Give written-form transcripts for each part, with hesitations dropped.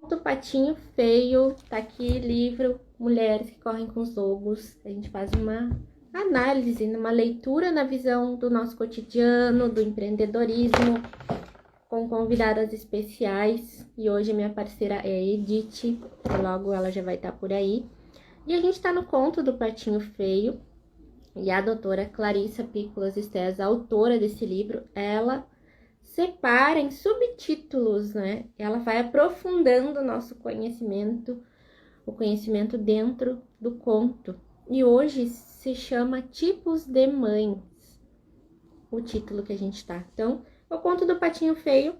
Do Patinho Feio, tá aqui livro Mulheres que Correm com os Lobos. A gente faz uma análise, uma leitura na visão do nosso cotidiano, do empreendedorismo, com convidadas especiais. E hoje minha parceira é a Edith, logo ela já vai estar por aí. E a gente tá no conto do Patinho Feio, e a doutora Clarissa Pícolas Estés, a autora desse livro, ela separa em subtítulos, né? Ela vai aprofundando o nosso conhecimento, o conhecimento dentro do conto. E hoje se chama Tipos de Mães, o título que a gente tá. Então, o conto do Patinho Feio,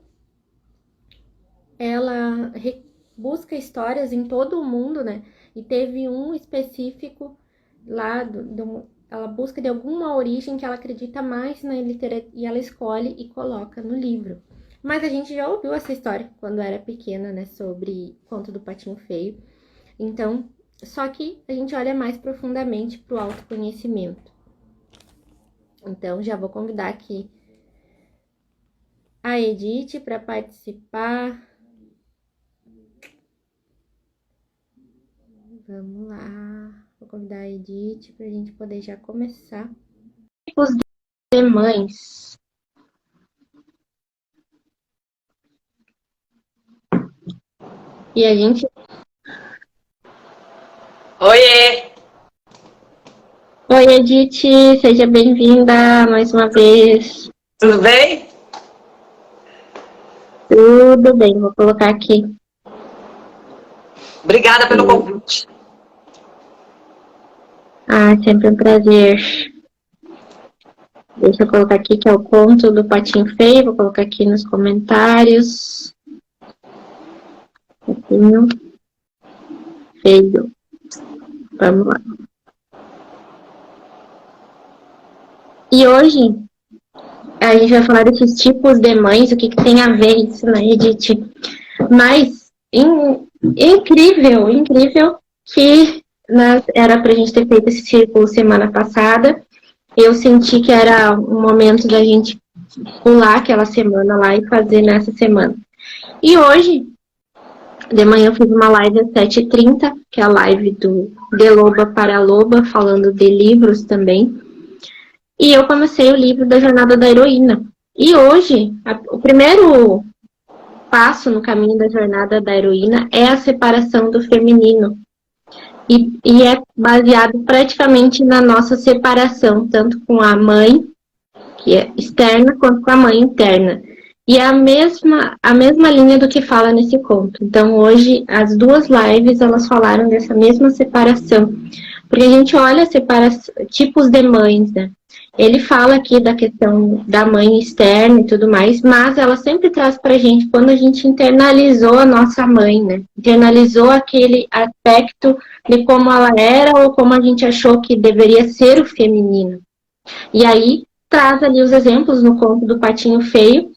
ela busca histórias em todo o mundo, né? E teve um específico lá ela busca de alguma origem que ela acredita mais na literatura e ela escolhe e coloca no livro. Mas a gente já ouviu essa história quando era pequena, né? Sobre o conto do Patinho Feio. Então, só que a gente olha mais profundamente para o autoconhecimento. Então, já vou convidar aqui a Edith para participar. Vamos lá. Vou convidar a Edith para a gente poder já começar. Tipos de mães. E a gente... Oiê! Oi, Edith, seja bem-vinda mais uma vez. Tudo bem? Tudo bem, vou colocar aqui. Obrigada pelo convite. Sempre um prazer. Deixa eu colocar aqui que é o conto do Patinho Feio, vou colocar aqui nos comentários. Patinho Feio. Vamos lá. E hoje a gente vai falar desses tipos de mães, o que tem a ver isso, né, Edith? Mas incrível que era pra gente ter feito esse círculo semana passada. Eu senti que era um momento da gente pular aquela semana lá e fazer nessa semana. E hoje, de manhã, eu fiz uma live às 7h30, que é a live do De Loba para Loba, falando de livros também. E eu comecei o livro da Jornada da Heroína. E hoje, o primeiro passo no caminho da Jornada da Heroína é a separação do feminino. E é baseado praticamente na nossa separação, tanto com a mãe, que é externa, quanto com a mãe interna. E é a mesma linha do que fala nesse conto. Então, hoje, as duas lives, elas falaram dessa mesma separação. Porque a gente olha tipos de mães, né? Ele fala aqui da questão da mãe externa e tudo mais, mas ela sempre traz pra gente quando a gente internalizou a nossa mãe, né? Internalizou aquele aspecto de como ela era ou como a gente achou que deveria ser o feminino. E aí, traz ali os exemplos no conto do Patinho Feio,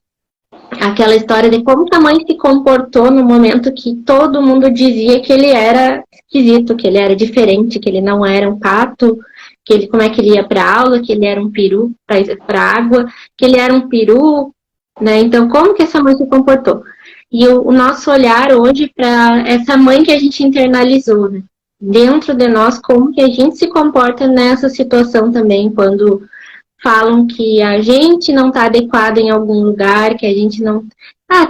aquela história de como a mãe se comportou no momento que todo mundo dizia que ele era esquisito, que ele era diferente, que ele não era um pato, como é que ele ia para aula, que ele era um peru para água, que ele era um peru, né? Então, como que essa mãe se comportou? E o nosso olhar hoje para essa mãe que a gente internalizou, né? Dentro de nós, como que a gente se comporta nessa situação também, quando falam que a gente não está adequado em algum lugar, que a gente não...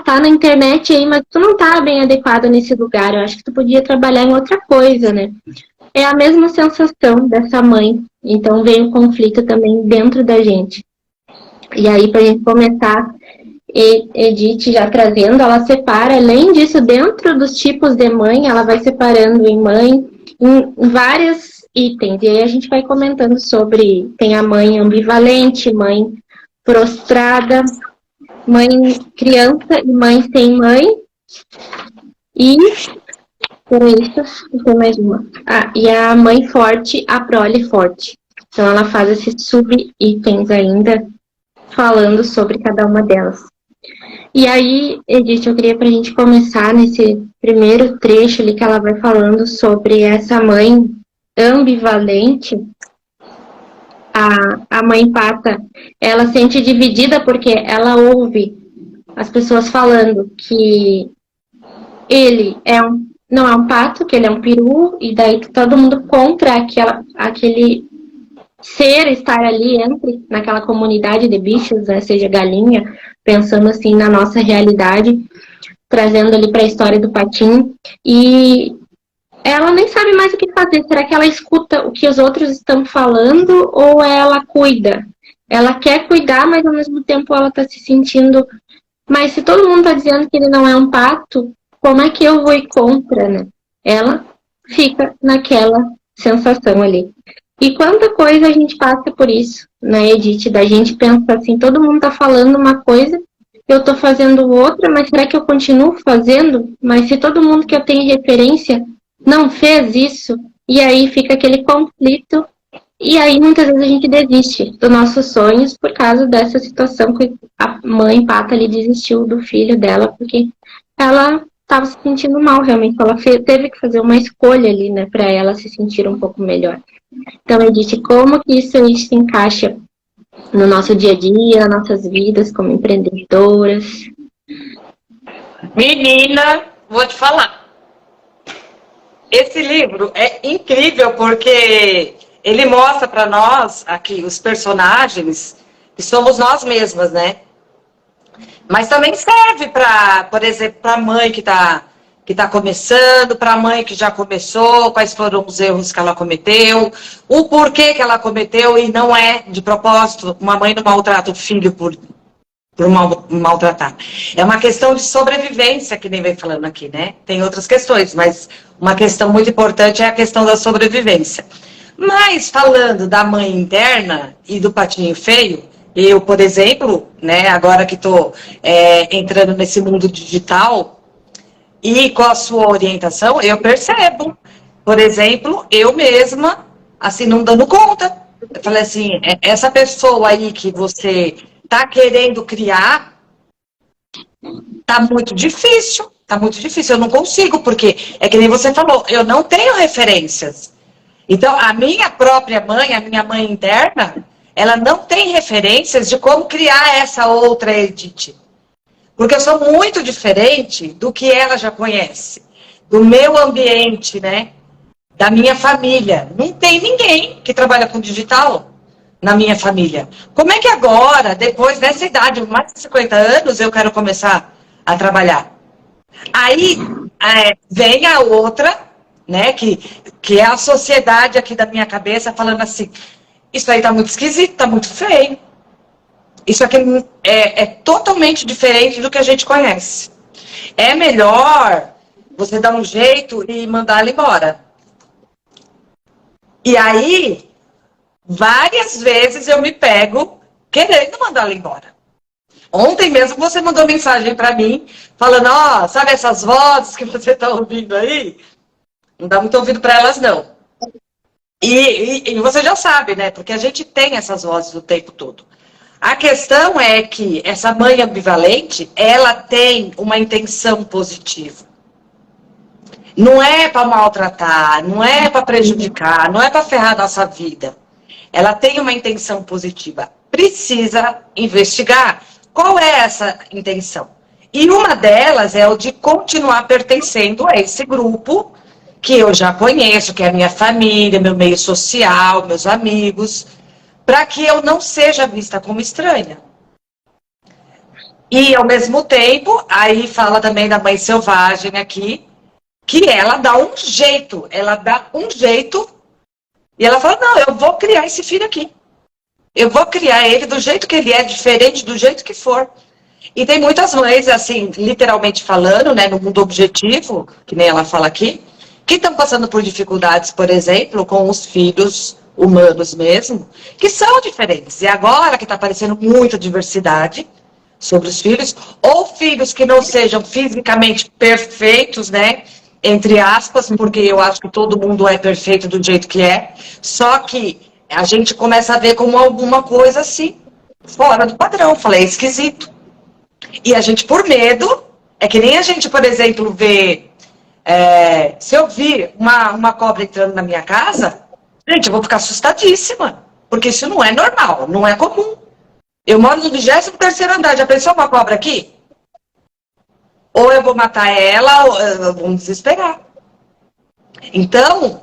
tá na internet aí, mas tu não tá bem adequado nesse lugar, eu acho que tu podia trabalhar em outra coisa, né? É a mesma sensação dessa mãe, então vem o conflito também dentro da gente. E aí, pra gente começar, Edith já trazendo, ela separa, além disso, dentro dos tipos de mãe, ela vai separando em vários itens. E aí a gente vai comentando sobre, tem a mãe ambivalente, mãe prostrada, mãe criança e mãe sem mãe. E com isso, tem mais uma. E a mãe forte, a prole forte. Então ela faz esses sub-itens ainda, falando sobre cada uma delas. E aí, Edith, eu queria pra gente começar nesse primeiro trecho ali que ela vai falando sobre essa mãe ambivalente. A mãe pata, ela sente dividida porque ela ouve as pessoas falando que ele não é um pato, que ele é um peru, e daí todo mundo contra aquele ser estar ali naquela comunidade de bichos, né, seja galinha, pensando assim na nossa realidade, trazendo ali para a história do patinho. E ela nem sabe mais o que fazer. Será que ela escuta o que os outros estão falando ou ela cuida? Ela quer cuidar, mas ao mesmo tempo ela está se sentindo. Mas se todo mundo está dizendo que ele não é um pato, como é que eu vou ir contra, né? Ela fica naquela sensação ali. E quanta coisa a gente passa por isso, né, Edith? Da gente pensa assim, todo mundo tá falando uma coisa, eu tô fazendo outra, mas será que eu continuo fazendo? Mas se todo mundo que eu tenho referência não fez isso, e aí fica aquele conflito, e aí muitas vezes a gente desiste dos nossos sonhos por causa dessa situação que a mãe Pata ali desistiu do filho dela, porque ela estava se sentindo mal realmente, ela teve que fazer uma escolha ali, né, para ela se sentir um pouco melhor. Então, Edith, como que isso aí se encaixa no nosso dia a dia, nas nossas vidas como empreendedoras? Menina, vou te falar. Esse livro é incrível porque ele mostra para nós, aqui, os personagens, que somos nós mesmas, né? Mas também serve para, por exemplo, para a mãe que tá começando, para a mãe que já começou, quais foram os erros que ela cometeu, o porquê que ela cometeu e não é de propósito. Uma mãe não maltrata o filho por maltratar. É uma questão de sobrevivência, que nem vem falando aqui, né? Tem outras questões, mas uma questão muito importante é a questão da sobrevivência. Mas, falando da mãe interna e do patinho feio, eu, por exemplo, né, agora que estou entrando nesse mundo digital e com a sua orientação, eu percebo, por exemplo, eu mesma, assim, não dando conta. Eu falei assim, essa pessoa aí que você tá querendo criar, tá muito difícil, eu não consigo, porque é que nem você falou, eu não tenho referências. Então, a minha própria mãe, a minha mãe interna, ela não tem referências de como criar essa outra Edith. Porque eu sou muito diferente do que ela já conhece, do meu ambiente, né? Da minha família. Não tem ninguém que trabalha com digital na minha família. Como é que agora, depois dessa idade, mais de 50 anos, eu quero começar a trabalhar? Aí vem a outra, né, que é a sociedade aqui da minha cabeça, falando assim, isso aí tá muito esquisito, tá muito feio. Isso aqui é totalmente diferente do que a gente conhece. É melhor você dar um jeito e mandar ela embora. E aí, várias vezes eu me pego querendo mandar ela embora. Ontem mesmo você mandou mensagem para mim, falando, ó, sabe essas vozes que você tá ouvindo aí? Não dá muito ouvido para elas, não. E você já sabe, né? Porque a gente tem essas vozes o tempo todo. A questão é que essa mãe ambivalente, ela tem uma intenção positiva. Não é para maltratar, não é para prejudicar, não é para ferrar a nossa vida. Ela tem uma intenção positiva. Precisa investigar qual é essa intenção. E uma delas é o de continuar pertencendo a esse grupo que eu já conheço, que é a minha família, meu meio social, meus amigos, para que eu não seja vista como estranha. E, ao mesmo tempo, aí fala também da mãe selvagem aqui, que ela dá um jeito, e ela fala, não, eu vou criar esse filho aqui. Eu vou criar ele do jeito que ele é, diferente do jeito que for. E tem muitas mães, assim, literalmente falando, né, no mundo objetivo, que nem ela fala aqui, que estão passando por dificuldades, por exemplo, com os filhos humanos mesmo, que são diferentes. E agora que está aparecendo muita diversidade sobre os filhos, ou filhos que não sejam fisicamente perfeitos, né, entre aspas, porque eu acho que todo mundo é perfeito do jeito que é, só que a gente começa a ver como alguma coisa assim, fora do padrão, falei, é esquisito. E a gente, por medo, é que nem a gente, por exemplo, vê, se eu vir uma cobra entrando na minha casa, gente, eu vou ficar assustadíssima, porque isso não é normal, não é comum. Eu moro no 23º andar, já pensou uma cobra aqui? ou eu vou matar ela, ou eu vou me desesperar. Então,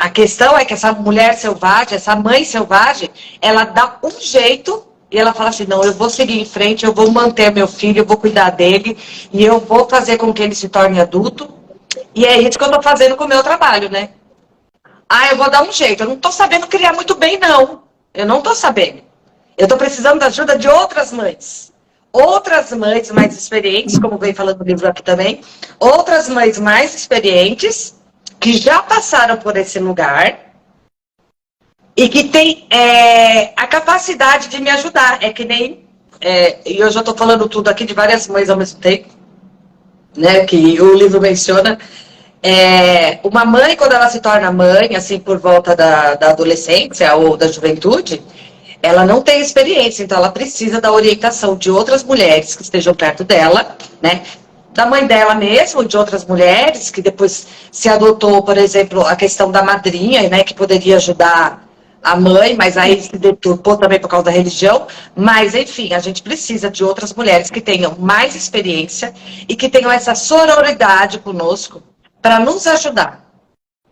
a questão é que essa mulher selvagem, essa mãe selvagem, ela dá um jeito e ela fala assim, não, eu vou seguir em frente, eu vou manter meu filho, eu vou cuidar dele e eu vou fazer com que ele se torne adulto. E é isso que eu estou fazendo com o meu trabalho, né? Ah, eu vou dar um jeito, eu não estou sabendo criar muito bem, não. Eu não estou sabendo. Eu estou precisando da ajuda de outras mães. Outras mães mais experientes, como vem falando no livro aqui também. Outras mães mais experientes, que já passaram por esse lugar e que têm a capacidade de me ajudar. É que nem... e eu já estou falando tudo aqui de várias mães ao mesmo tempo, né, que o livro menciona. Uma mãe, quando ela se torna mãe, assim, por volta da adolescência ou da juventude, ela não tem experiência, então ela precisa da orientação de outras mulheres que estejam perto dela, né? Da mãe dela mesmo, de outras mulheres, que depois se adotou, por exemplo, a questão da madrinha, né, que poderia ajudar a mãe, mas aí se deturpou também por causa da religião. Mas, enfim, a gente precisa de outras mulheres que tenham mais experiência e que tenham essa sororidade conosco para nos ajudar,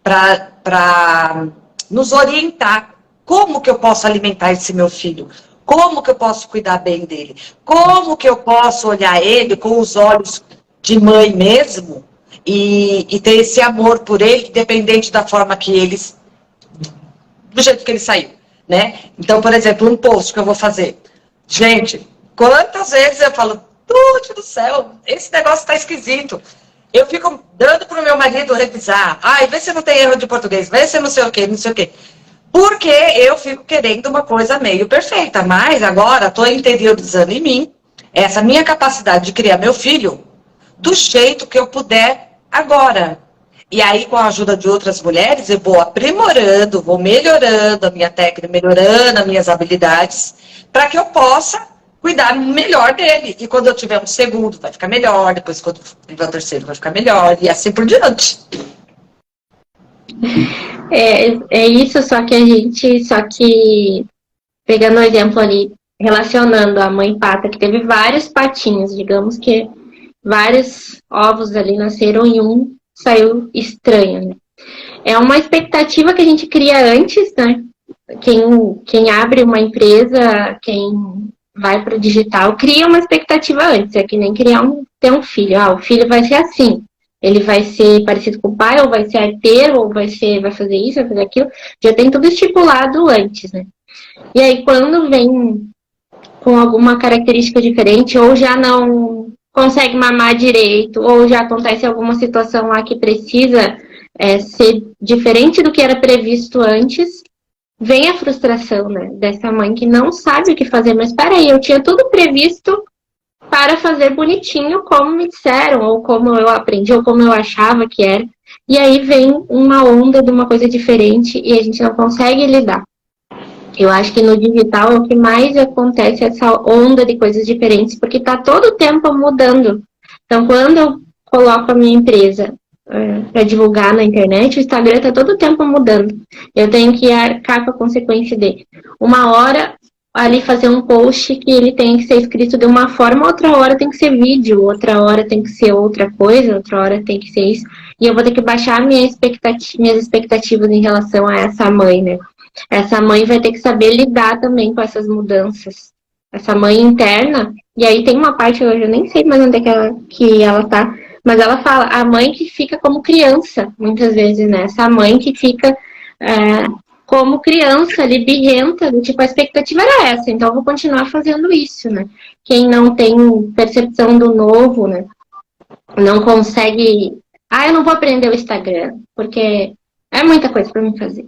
para nos orientar. Como que eu posso alimentar esse meu filho? Como que eu posso cuidar bem dele? Como que eu posso olhar ele com os olhos de mãe mesmo e ter esse amor por ele, independente da forma que eles, do jeito que ele saiu, né? Então, por exemplo, um post que eu vou fazer. Gente, quantas vezes eu falo, Deus do céu, esse negócio tá esquisito. Eu fico dando pro meu marido revisar. Ai, vê se não tem erro de português, vê se não sei o quê, não sei o quê. Porque eu fico querendo uma coisa meio perfeita. Mas agora estou interiorizando em mim essa minha capacidade de criar meu filho do jeito que eu puder agora. E aí, com a ajuda de outras mulheres, eu vou aprimorando, vou melhorando a minha técnica, melhorando as minhas habilidades, para que eu possa cuidar melhor dele. E quando eu tiver um segundo, vai ficar melhor. Depois, quando tiver o terceiro, vai ficar melhor. E assim por diante. É isso, só que pegando o exemplo ali, relacionando a mãe pata, que teve vários patinhos, digamos que vários ovos ali nasceram e um saiu estranho, né? É uma expectativa que a gente cria antes, né? Quem abre uma empresa, quem vai para o digital, cria uma expectativa antes. É que nem ter um filho. Ah, o filho vai ser assim. Ele vai ser parecido com o pai, ou vai ser arteiro, ou vai fazer isso, vai fazer aquilo. Já tem tudo estipulado antes, né? E aí, quando vem com alguma característica diferente, ou já não consegue mamar direito, ou já acontece alguma situação lá que precisa ser diferente do que era previsto antes, vem a frustração, né, dessa mãe que não sabe o que fazer. Mas peraí, eu tinha tudo previsto para fazer bonitinho, como me disseram, ou como eu aprendi, ou como eu achava que era. E aí vem uma onda de uma coisa diferente e a gente não consegue lidar. Eu acho que no digital é o que mais acontece, essa onda de coisas diferentes, porque está todo o tempo mudando. Então, quando eu coloco a minha empresa para divulgar na internet, o Instagram está todo o tempo mudando. Eu tenho que arcar com a consequência de uma hora ali fazer um post que ele tem que ser escrito de uma forma, outra hora tem que ser vídeo, outra hora tem que ser outra coisa, outra hora tem que ser isso. E eu vou ter que baixar minhas expectativas em relação a essa mãe, né? Essa mãe vai ter que saber lidar também com essas mudanças. Essa mãe interna, e aí tem uma parte, hoje eu nem sei mais onde é que ela tá, mas ela fala, a mãe que fica como criança, muitas vezes, né? Essa mãe que fica como criança, ali, birrenta, tipo, a expectativa era essa, então eu vou continuar fazendo isso, né? Quem não tem percepção do novo, né? Não consegue... eu não vou aprender o Instagram, porque é muita coisa para mim fazer.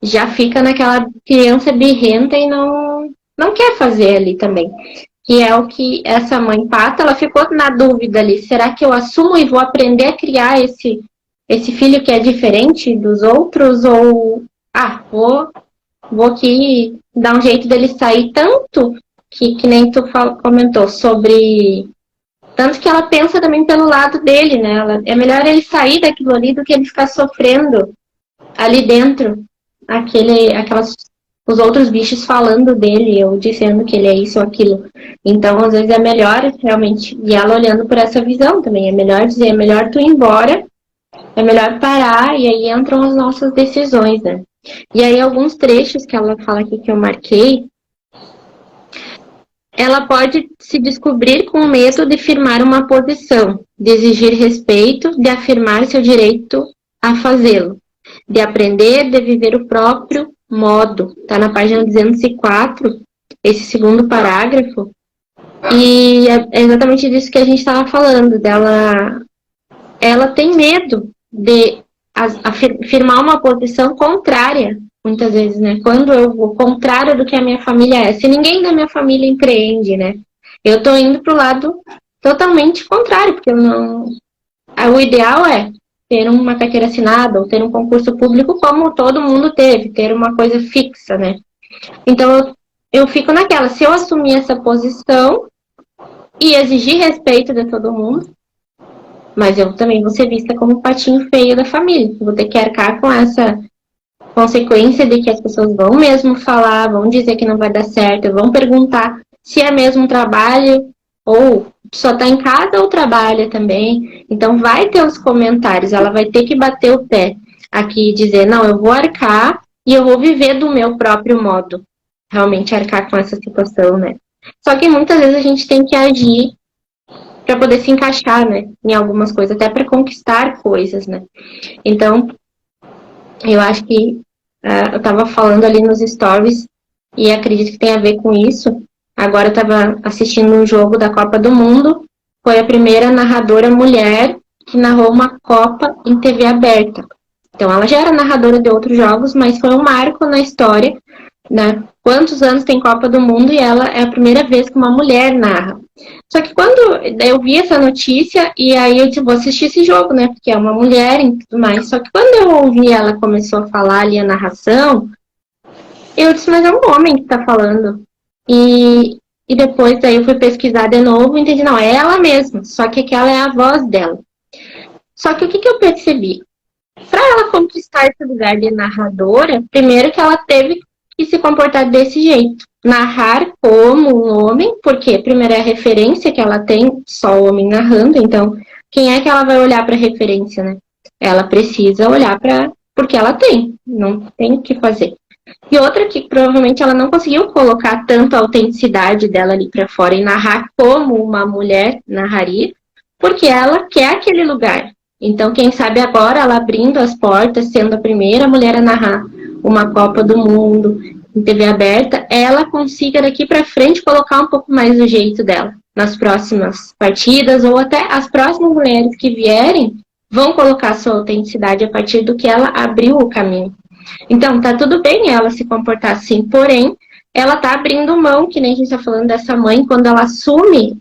Já fica naquela criança birrenta e não quer fazer ali também. Que é o que essa mãe pata, ela ficou na dúvida ali. Será que eu assumo e vou aprender a criar esse filho que é diferente dos outros? Ou, vou aqui dar um jeito dele sair tanto, que nem tu comentou, sobre... Tanto que ela pensa também pelo lado dele, né? É melhor ele sair daquilo ali do que ele ficar sofrendo ali dentro. Aquela os outros bichos falando dele, ou dizendo que ele é isso ou aquilo. Então, às vezes é melhor realmente, e ela olhando por essa visão também, é melhor dizer, é melhor tu ir embora, é melhor parar, e aí entram as nossas decisões, né? E aí alguns trechos que ela fala aqui que eu marquei, ela pode se descobrir com medo de firmar uma posição, de exigir respeito, de afirmar seu direito a fazê-lo, de aprender, de viver o próprio modo. Está na página 204, esse segundo parágrafo. E é exatamente disso que a gente estava falando, dela. Ela tem medo de afirmar uma posição contrária, muitas vezes, né? Quando eu vou contrário do que a minha família é. Se ninguém da minha família empreende, né? Eu tô indo pro lado totalmente contrário, porque eu não... O ideal é ter uma carteira assinada ou ter um concurso público como todo mundo teve, ter uma coisa fixa, né? Então, eu fico naquela, se eu assumir essa posição e exigir respeito de todo mundo, mas eu também vou ser vista como o patinho feio da família. Vou ter que arcar com essa consequência de que as pessoas vão mesmo falar, vão dizer que não vai dar certo, vão perguntar se é mesmo trabalho ou só tá em casa ou trabalha também. Então vai ter os comentários, ela vai ter que bater o pé aqui e dizer, não, eu vou arcar e eu vou viver do meu próprio modo. Realmente arcar com essa situação, né? Só que muitas vezes a gente tem que agir para poder se encaixar, né, em algumas coisas, até para conquistar coisas, né. Então, eu acho que eu estava falando ali nos stories e acredito que tem a ver com isso. Agora eu estava assistindo um jogo da Copa do Mundo, foi a primeira narradora mulher que narrou uma Copa em TV aberta. Então, ela já era narradora de outros jogos, mas foi um marco na história, né? Quantos anos tem Copa do Mundo e ela é a primeira vez que uma mulher narra. Só que quando eu vi essa notícia, e aí eu disse, vou assistir esse jogo, né? Porque é uma mulher e tudo mais. Só que quando eu ouvi ela começou a falar ali a narração, eu disse, mas é um homem que tá falando. E depois aí eu fui pesquisar de novo e entendi, não, é ela mesma. Só que aquela é a voz dela. Só que o que eu percebi? Para ela conquistar esse lugar de narradora, primeiro que ela teve que se comportar desse jeito. Narrar como um homem, porque primeiro é a referência que ela tem, só o homem narrando, então quem é que ela vai olhar para a referência, né? Ela precisa olhar para porque ela tem, não tem o que fazer. E outra que provavelmente ela não conseguiu colocar tanto a autenticidade dela ali para fora e narrar como uma mulher narraria, porque ela quer aquele lugar. Então, quem sabe agora, ela abrindo as portas, sendo a primeira mulher a narrar uma Copa do Mundo em TV aberta, ela consiga daqui para frente colocar um pouco mais do jeito dela nas próximas partidas, ou até as próximas mulheres que vierem vão colocar sua autenticidade a partir do que ela abriu o caminho. Então, tá tudo bem ela se comportar assim, porém, ela tá abrindo mão, que nem a gente tá falando dessa mãe, quando ela assume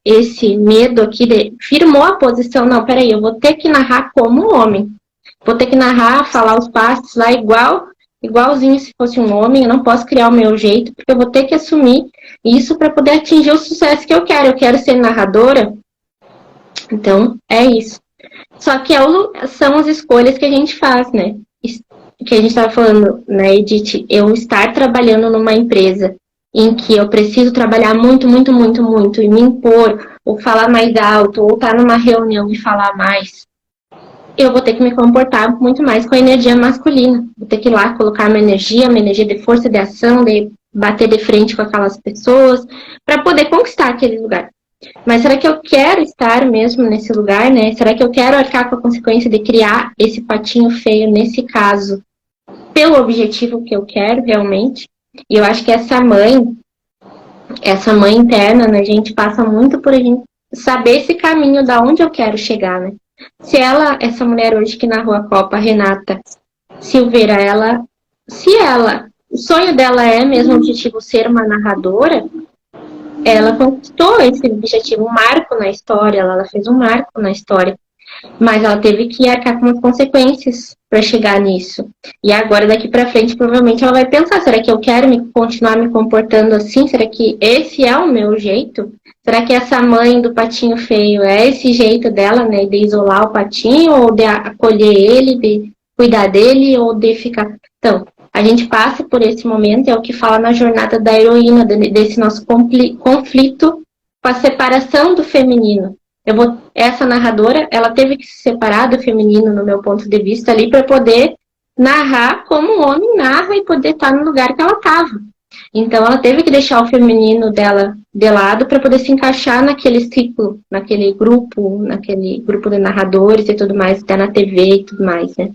esse medo aqui, firmou a posição, não, peraí, eu vou ter que narrar como um homem. Vou ter que narrar, falar os passos lá igualzinho se fosse um homem, eu não posso criar o meu jeito, porque eu vou ter que assumir isso para poder atingir o sucesso que eu quero. Eu quero ser narradora, então é isso. Só que são as escolhas que a gente faz, né? Que a gente estava falando, né, Edith? Eu estar trabalhando numa empresa em que eu preciso trabalhar muito, muito, muito, muito, e me impor, ou falar mais alto, ou estar numa reunião e falar mais, eu vou ter que me comportar muito mais com a energia masculina. Vou ter que ir lá colocar minha energia de força, de ação, de bater de frente com aquelas pessoas, para poder conquistar aquele lugar. Mas será que eu quero estar mesmo nesse lugar, né? Será que eu quero arcar com a consequência de criar esse patinho feio, nesse caso, pelo objetivo que eu quero realmente? E eu acho que essa mãe interna, né, a gente passa muito por a gente saber esse caminho da onde eu quero chegar, né? Se essa mulher hoje que narrou a Copa, Renata Silveira, o sonho dela é mesmo o objetivo ser uma narradora, ela conquistou esse objetivo, um marco na história, ela fez um marco na história. Mas ela teve que arcar com as consequências para chegar nisso. E agora, daqui para frente, provavelmente ela vai pensar, será que eu quero continuar me comportando assim? Será que esse é o meu jeito? Será que essa mãe do patinho feio é esse jeito dela, né? De isolar o patinho, ou de acolher ele, de cuidar dele, ou de ficar... Então, a gente passe por esse momento, é o que fala na jornada da heroína, desse nosso conflito com a separação do feminino. Essa narradora, ela teve que se separar do feminino, no meu ponto de vista, ali, para poder narrar como o homem narra e poder estar no lugar que ela estava. Então, ela teve que deixar o feminino dela de lado para poder se encaixar naquele ciclo, naquele grupo de narradores e tudo mais, até na TV e tudo mais, né?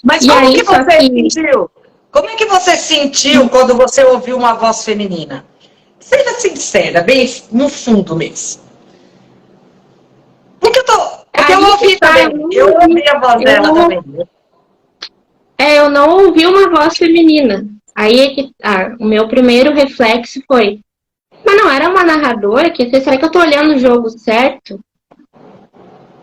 Mas como que você sentiu? Como é que você sentiu quando você ouviu uma voz feminina? Seja sincera, bem no fundo mesmo. Porque eu ouvi também. Eu ouvi a voz dela também. Eu não ouvi uma voz feminina. Aí o meu primeiro reflexo foi, mas não era uma narradora? Será que eu tô olhando o jogo certo?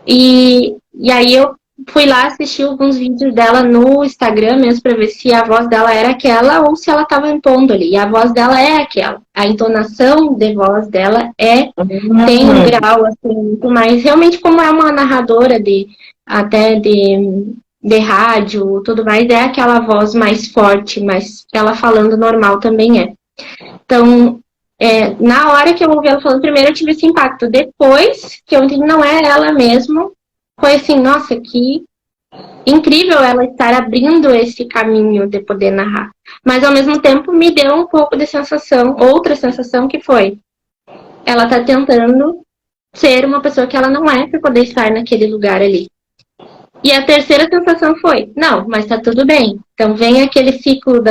E aí eu fui lá assistir alguns vídeos dela no Instagram mesmo para ver se a voz dela era aquela ou se ela estava impondo ali. E a voz dela é aquela. A entonação de voz dela tem um grau assim, muito mais. Realmente, como é uma narradora de rádio, tudo mais, é aquela voz mais forte, mas ela falando normal também é. Então, na hora que eu ouvi ela falando primeiro, eu tive esse impacto. Depois que eu entendi, não é ela mesmo, foi assim, nossa, que incrível ela estar abrindo esse caminho de poder narrar. Mas, ao mesmo tempo, me deu um pouco de sensação, outra sensação que foi, ela tá tentando ser uma pessoa que ela não é para poder estar naquele lugar ali. E a terceira sensação foi, não, mas tá tudo bem. Então, vem aquele ciclo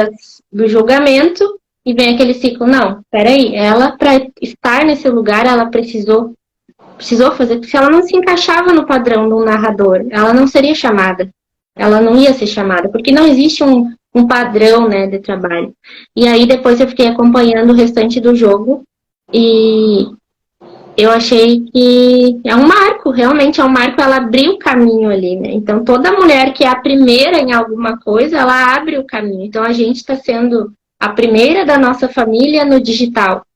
do julgamento e vem aquele ciclo, não, peraí, ela, para estar nesse lugar, ela precisou fazer, porque se ela não se encaixava no padrão do narrador, ela não seria chamada. Ela não ia ser chamada, porque não existe um padrão, né, de trabalho. E aí, depois eu fiquei acompanhando o restante do jogo e eu achei que é um marco, realmente é um marco, ela abriu o caminho ali, né? Então, toda mulher que é a primeira em alguma coisa, ela abre o caminho. Então, a gente está sendo a primeira da nossa família no digital.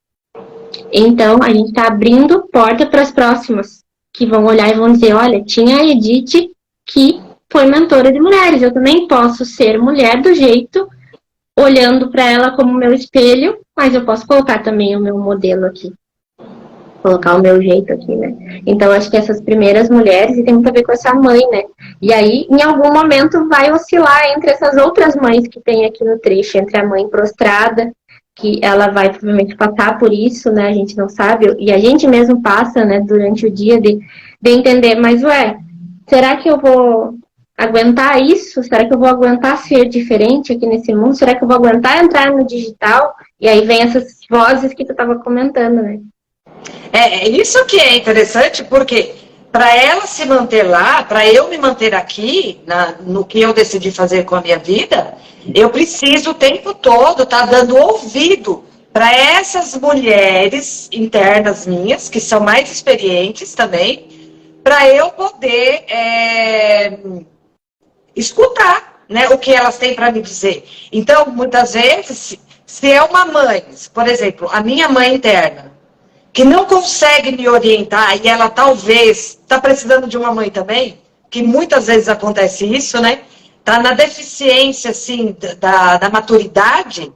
Então, a gente está abrindo porta para as próximas, que vão olhar e vão dizer, olha, tinha a Edith que foi mentora de mulheres, eu também posso ser mulher do jeito, olhando para ela como meu espelho, mas eu posso colocar também o meu modelo aqui. Colocar o meu jeito aqui, né? Então, acho que essas primeiras mulheres, e tem muito a ver com essa mãe, né? E aí, em algum momento, vai oscilar entre essas outras mães que tem aqui no trecho, entre a mãe prostrada, que ela vai provavelmente passar por isso, né? A gente não sabe, e a gente mesmo passa, né, durante o dia de entender, mas, será que eu vou aguentar isso? Será que eu vou aguentar ser diferente aqui nesse mundo? Será que eu vou aguentar entrar no digital? E aí vem essas vozes que tu estava comentando, né? Isso que é interessante, porque para ela se manter lá, para eu me manter aqui, no que eu decidi fazer com a minha vida, eu preciso o tempo todo estar dando ouvido para essas mulheres internas minhas, que são mais experientes também, para eu poder escutar, né, o que elas têm para me dizer. Então, muitas vezes, se é uma mãe, por exemplo, a minha mãe interna, que não consegue me orientar, e ela talvez está precisando de uma mãe também, que muitas vezes acontece isso, né? Está na deficiência, assim, da maturidade.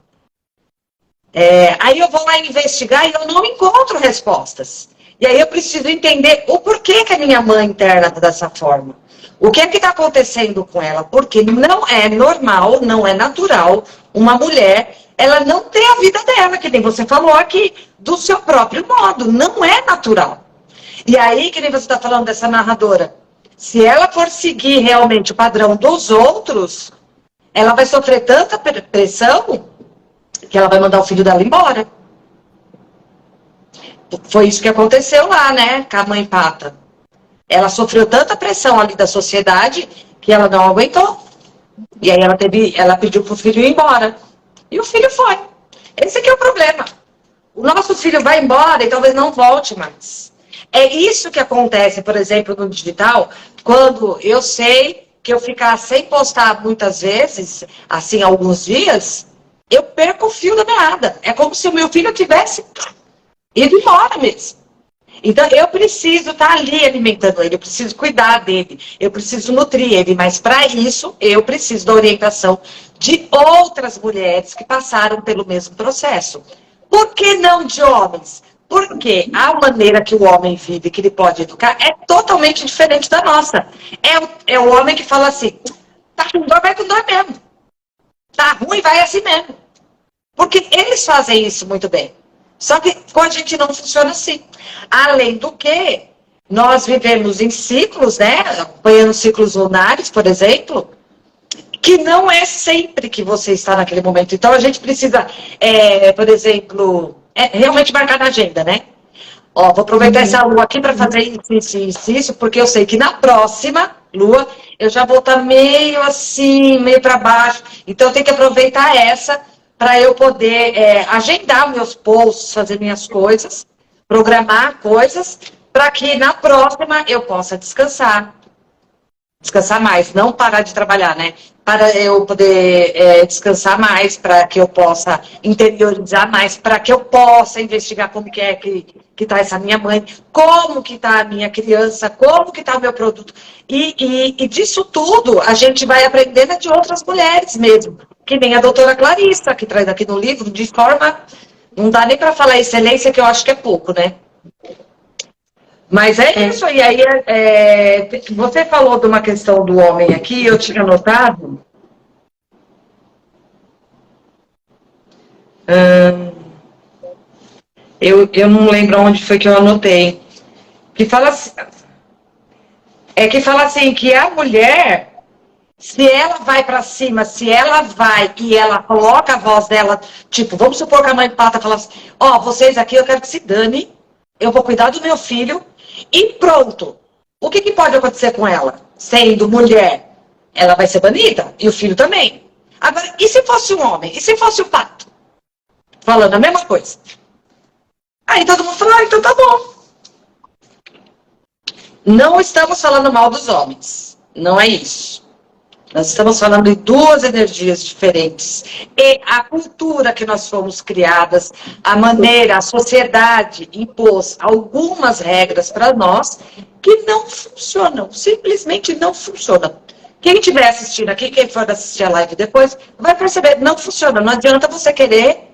Aí eu vou lá investigar e eu não encontro respostas. E aí eu preciso entender o porquê que a minha mãe interna está dessa forma. O que é que está acontecendo com ela? Porque não é normal, não é natural uma mulher, ela não tem a vida dela, que nem você falou aqui, do seu próprio modo. Não é natural. E aí, que nem você está falando dessa narradora, se ela for seguir realmente o padrão dos outros, ela vai sofrer tanta pressão que ela vai mandar o filho dela embora. Foi isso que aconteceu lá, né, com a mãe Pata. Ela sofreu tanta pressão ali da sociedade que ela não aguentou. E aí ela pediu pro filho ir embora. E o filho foi. Esse aqui é o problema. O nosso filho vai embora e talvez não volte mais. É isso que acontece, por exemplo, no digital, quando eu sei que eu ficar sem postar muitas vezes, assim, alguns dias, eu perco o fio da meada. É como se o meu filho tivesse ido embora mesmo. Então, eu preciso estar ali alimentando ele, eu preciso cuidar dele, eu preciso nutrir ele, mas para isso, eu preciso da orientação de outras mulheres que passaram pelo mesmo processo. Por que não de homens? Porque a maneira que o homem vive, que ele pode educar, é totalmente diferente da nossa. É o homem que fala assim, tá com dor, vai com dor mesmo. Tá ruim, vai assim mesmo. Porque eles fazem isso muito bem. Só que com a gente não funciona assim. Além do que, nós vivemos em ciclos, né? Acompanhando ciclos lunares, por exemplo, que não é sempre que você está naquele momento. Então a gente precisa, por exemplo, realmente marcar na agenda, né? Ó, vou aproveitar essa lua aqui para fazer isso, porque eu sei que na próxima lua eu já vou estar meio assim, meio para baixo. Então eu tenho que aproveitar essa para eu poder agendar meus posts, fazer minhas coisas, programar coisas, para que na próxima eu possa descansar mais, não parar de trabalhar, né? Para eu poder descansar mais, para que eu possa interiorizar mais, para que eu possa investigar como que é que está essa minha mãe, como que está a minha criança, como que está o meu produto. E disso tudo a gente vai aprendendo de outras mulheres mesmo, que nem a doutora Clarissa, que traz aqui no livro, de forma, não dá nem para falar excelência, que eu acho que é pouco, né? Mas é isso, e aí você falou de uma questão do homem aqui, eu tinha notado. Eu não lembro onde foi que eu anotei. Que fala assim, que a mulher, se ela vai para cima, se ela vai e ela coloca a voz dela, tipo, vamos supor que a mãe pata fala assim, vocês aqui eu quero que se dane, eu vou cuidar do meu filho, e pronto. O que pode acontecer com ela? Sendo mulher, ela vai ser banida, e o filho também. Agora, e se fosse um homem? E se fosse o pato? Falando a mesma coisa. Aí todo mundo fala, então tá bom. Não estamos falando mal dos homens. Não é isso. Nós estamos falando de duas energias diferentes. E a cultura que nós fomos criadas, a maneira, a sociedade impôs algumas regras para nós que não funcionam. Simplesmente não funcionam. Quem estiver assistindo aqui, quem for assistir a live depois, vai perceber, não funciona. Não adianta você querer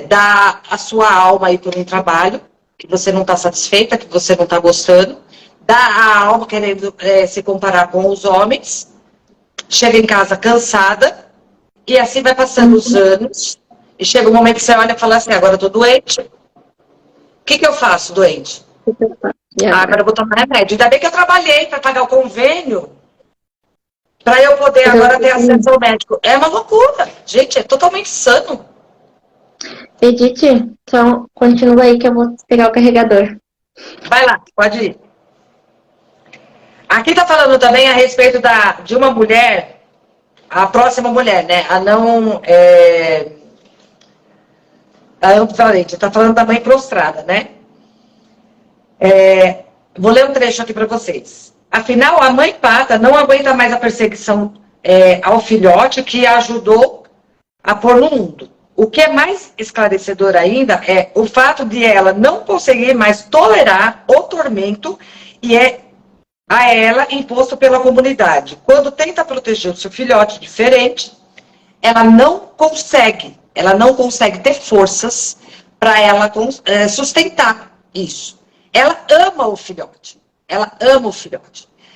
dar a sua alma aí por um trabalho que você não está satisfeita, que você não está gostando. Dá a alma querendo se comparar com os homens, chega em casa cansada, e assim vai passando os anos, e chega um momento que você olha e fala assim, agora eu tô doente, o que eu faço doente? Agora eu vou tomar remédio. Ainda bem que eu trabalhei para pagar o convênio, para eu poder agora ter acesso ao médico. É uma loucura, gente, é totalmente insano. Edith, então continua aí que eu vou pegar o carregador. Vai lá, pode ir. Aqui está falando também a respeito de uma mulher, a próxima mulher, né? A não ambivalente, está falando da mãe prostrada, né? Vou ler um trecho aqui para vocês. Afinal, a mãe pata não aguenta mais a perseguição ao filhote que a ajudou a pôr no mundo. O que é mais esclarecedor ainda é o fato de ela não conseguir mais tolerar o tormento e a ela imposto pela comunidade. Quando tenta proteger o seu filhote diferente, ela não consegue ter forças para ela sustentar isso. Ela ama o filhote,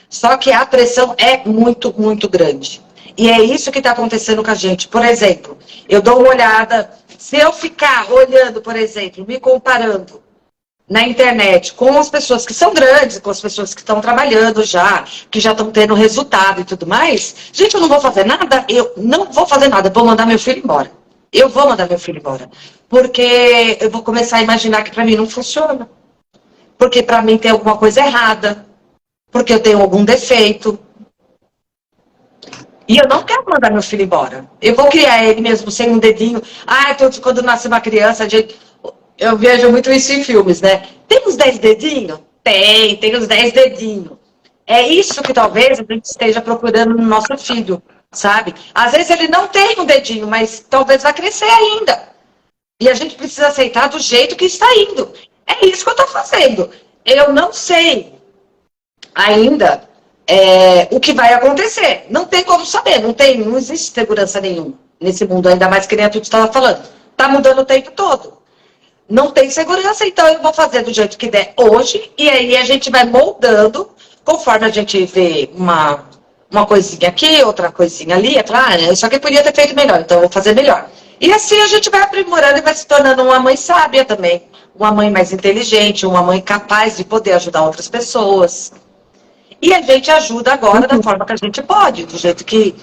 Só que a pressão é muito, muito grande. E é isso que está acontecendo com a gente. Por exemplo, eu dou uma olhada, se eu ficar olhando, por exemplo, me comparando na internet com as pessoas que são grandes, com as pessoas que estão trabalhando já, que já estão tendo resultado e tudo mais, gente, eu não vou fazer nada, eu vou mandar meu filho embora. Eu vou mandar meu filho embora. Porque eu vou começar a imaginar que para mim não funciona. Porque para mim tem alguma coisa errada. Porque eu tenho algum defeito. E eu não quero mandar meu filho embora. Eu vou criar ele mesmo sem um dedinho. Quando nasce uma criança, eu vejo muito isso em filmes, né? Tem uns 10 dedinhos? Tem uns 10 dedinhos. É isso que talvez a gente esteja procurando no nosso filho, sabe? Às vezes ele não tem um dedinho, mas talvez vai crescer ainda. E a gente precisa aceitar do jeito que está indo. É isso que eu estou fazendo. Eu não sei ainda o que vai acontecer. Não tem como saber, não existe segurança nenhuma nesse mundo, ainda mais que nem a Tuti estava falando. Está mudando o tempo todo. Não tem segurança, então eu vou fazer do jeito que der hoje, e aí a gente vai moldando, conforme a gente vê uma coisinha aqui, outra coisinha ali, é claro, isso aqui podia ter feito melhor, então eu vou fazer melhor. E assim a gente vai aprimorando e vai se tornando uma mãe sábia também, uma mãe mais inteligente, uma mãe capaz de poder ajudar outras pessoas. E a gente ajuda agora da forma que a gente pode, do jeito que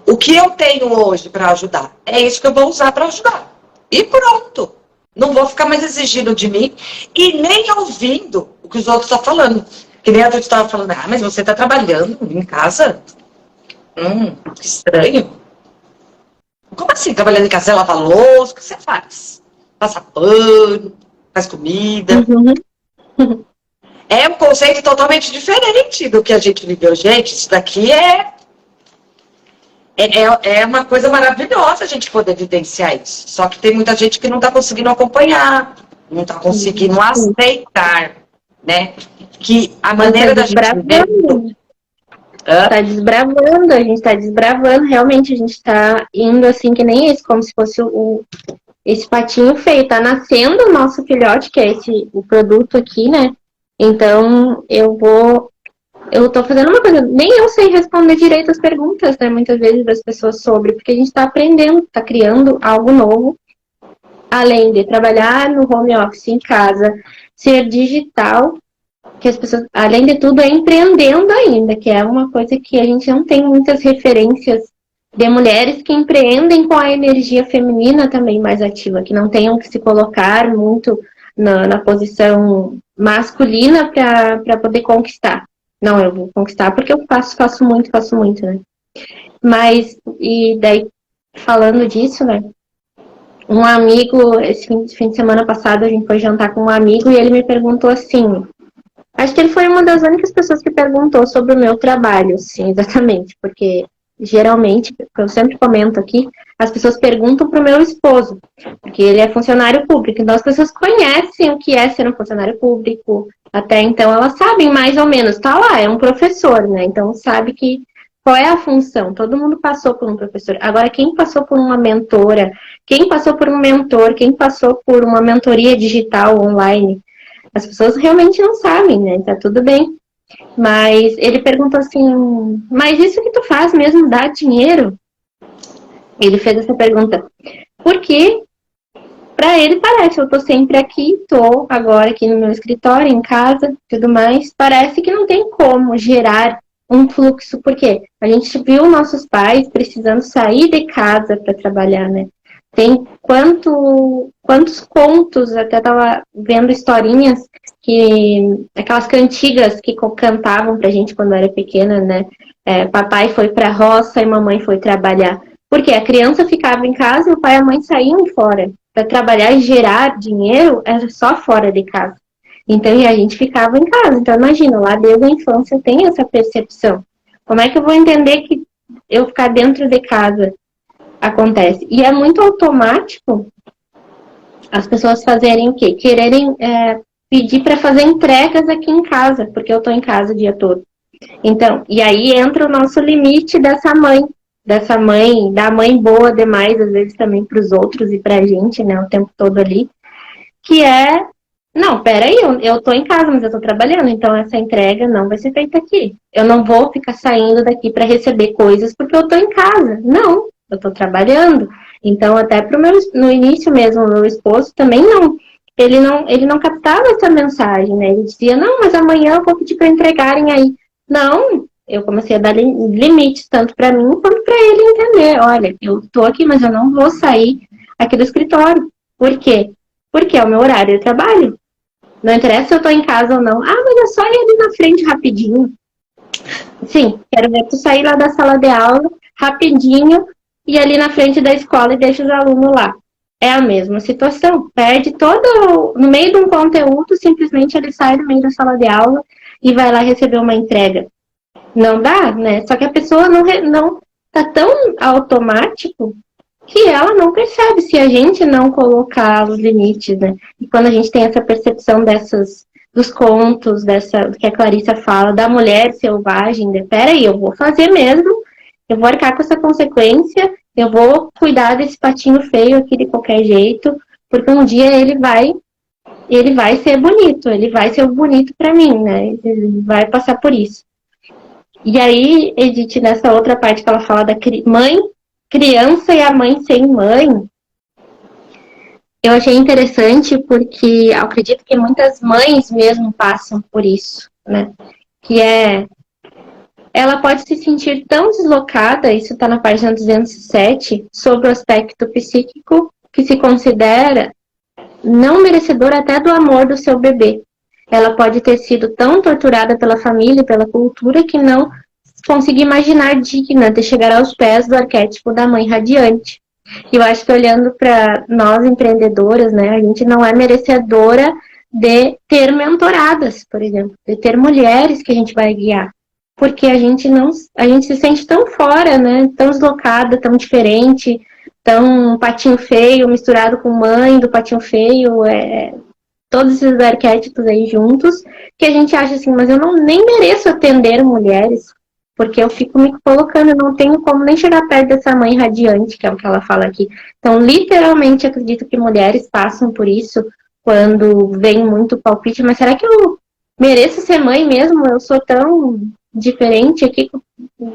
o que eu tenho hoje para ajudar, é isso que eu vou usar para ajudar. E pronto. Não vou ficar mais exigindo de mim e nem ouvindo o que os outros estão falando. Que nem a gente estava falando, mas você está trabalhando em casa? Que estranho. Como assim, trabalhando em casa? Você lava louça? O que você faz? Passa pano, faz comida. Uhum. É um conceito totalmente diferente do que a gente viveu. Gente, isso daqui é uma coisa maravilhosa a gente poder vivenciar isso. Só que tem muita gente que não está conseguindo acompanhar, não está conseguindo aceitar, né? Que a maneira da gente viver... Tá desbravando, a gente tá desbravando, realmente a gente tá indo assim que nem esse, como se fosse esse patinho feio, tá nascendo o nosso filhote, que é o produto aqui, né? Então eu tô fazendo uma coisa, nem eu sei responder direito as perguntas, né, muitas vezes das pessoas sobre, porque a gente tá aprendendo, tá criando algo novo, além de trabalhar no home office em casa, ser digital, que as pessoas, além de tudo, é empreendendo ainda, que é uma coisa que a gente não tem muitas referências de mulheres que empreendem com a energia feminina também mais ativa, que não tenham que se colocar muito na posição masculina para poder conquistar. Não, eu vou conquistar porque eu faço muito, né? Mas, e daí, falando disso, né? Um amigo, esse fim de semana passado, a gente foi jantar com um amigo e ele me perguntou assim, acho que ele foi uma das únicas pessoas que perguntou sobre o meu trabalho, sim, exatamente, porque geralmente, eu sempre comento aqui, as pessoas perguntam para o meu esposo, porque ele é funcionário público, então as pessoas conhecem o que é ser um funcionário público, até então elas sabem mais ou menos, tá lá, é um professor, né, então sabe qual é a função, todo mundo passou por um professor, agora quem passou por uma mentora, quem passou por um mentor, quem passou por uma mentoria digital online, as pessoas realmente não sabem, né? Tá tudo bem. Mas ele perguntou assim, mas isso que tu faz mesmo dá dinheiro? Ele fez essa pergunta. Porque para ele parece, eu tô sempre aqui, tô agora aqui no meu escritório, em casa, tudo mais. Parece que não tem como gerar um fluxo, porque a gente viu nossos pais precisando sair de casa para trabalhar, né? Tem quantos contos, até tava vendo historinhas, aquelas cantigas que cantavam pra gente quando era pequena, né? Papai foi pra roça e mamãe foi trabalhar. Porque a criança ficava em casa e o pai e a mãe saíam fora. Para trabalhar e gerar dinheiro, era só fora de casa. Então, e a gente ficava em casa. Então, imagina, lá desde a infância tem essa percepção. Como é que eu vou entender que eu ficar dentro de casa acontece? E é muito automático as pessoas fazerem o quê? Quererem pedir para fazer entregas aqui em casa, porque eu estou em casa o dia todo. Então, e aí entra o nosso limite da mãe boa demais, às vezes também para os outros e para a gente, né, o tempo todo ali, que é, não, peraí, eu tô em casa, mas eu tô trabalhando, então essa entrega não vai ser feita aqui. Eu não vou ficar saindo daqui para receber coisas porque eu tô em casa. Não, eu tô trabalhando. Então, até no início mesmo, o meu esposo também ele não captava essa mensagem, né? Ele dizia, não, mas amanhã eu vou pedir para entregarem aí. Não, eu comecei a dar limites, tanto para mim quanto para ele entender. Olha, eu tô aqui, mas eu não vou sair aqui do escritório. Por quê? Porque é o meu horário de trabalho. Não interessa se eu tô em casa ou não. Ah, mas é só ir ali na frente rapidinho. Sim, quero ver tu sair lá da sala de aula rapidinho e ali na frente da escola e deixa os alunos lá. É a mesma situação. Perde todo... No meio de um conteúdo, simplesmente ele sai do meio da sala de aula e vai lá receber uma entrega. Não dá, né? Só que a pessoa não tá tão automático que ela não percebe se a gente não colocar os limites, né? E quando a gente tem essa percepção dos contos, do que a Clarissa fala, da mulher selvagem, peraí, eu vou fazer mesmo, eu vou arcar com essa consequência, eu vou cuidar desse patinho feio aqui de qualquer jeito, porque um dia ele vai ser bonito, ele vai ser bonito para mim, né? Ele vai passar por isso. E aí, Edith, nessa outra parte que ela fala da mãe, criança e a mãe sem mãe, eu achei interessante porque eu acredito que muitas mães mesmo passam por isso, né? Que ela pode se sentir tão deslocada, isso está na página 207, sobre o aspecto psíquico, que se considera não merecedora até do amor do seu bebê. Ela pode ter sido tão torturada pela família e pela cultura que não conseguir imaginar digna de chegar aos pés do arquétipo da mãe radiante. E eu acho que olhando para nós empreendedoras, né, a gente não é merecedora de ter mentoradas, por exemplo, de ter mulheres que a gente vai guiar. Porque a gente se sente tão fora, né, tão deslocada, tão diferente, tão patinho feio misturado com mãe do patinho feio, todos esses arquétipos aí juntos, que a gente acha assim, mas eu nem mereço atender mulheres, porque eu fico me colocando, eu não tenho como nem chegar perto dessa mãe radiante, que é o que ela fala aqui. Então, literalmente, acredito que mulheres passam por isso quando vem muito palpite, mas será que eu mereço ser mãe mesmo? Eu sou tão diferente aqui.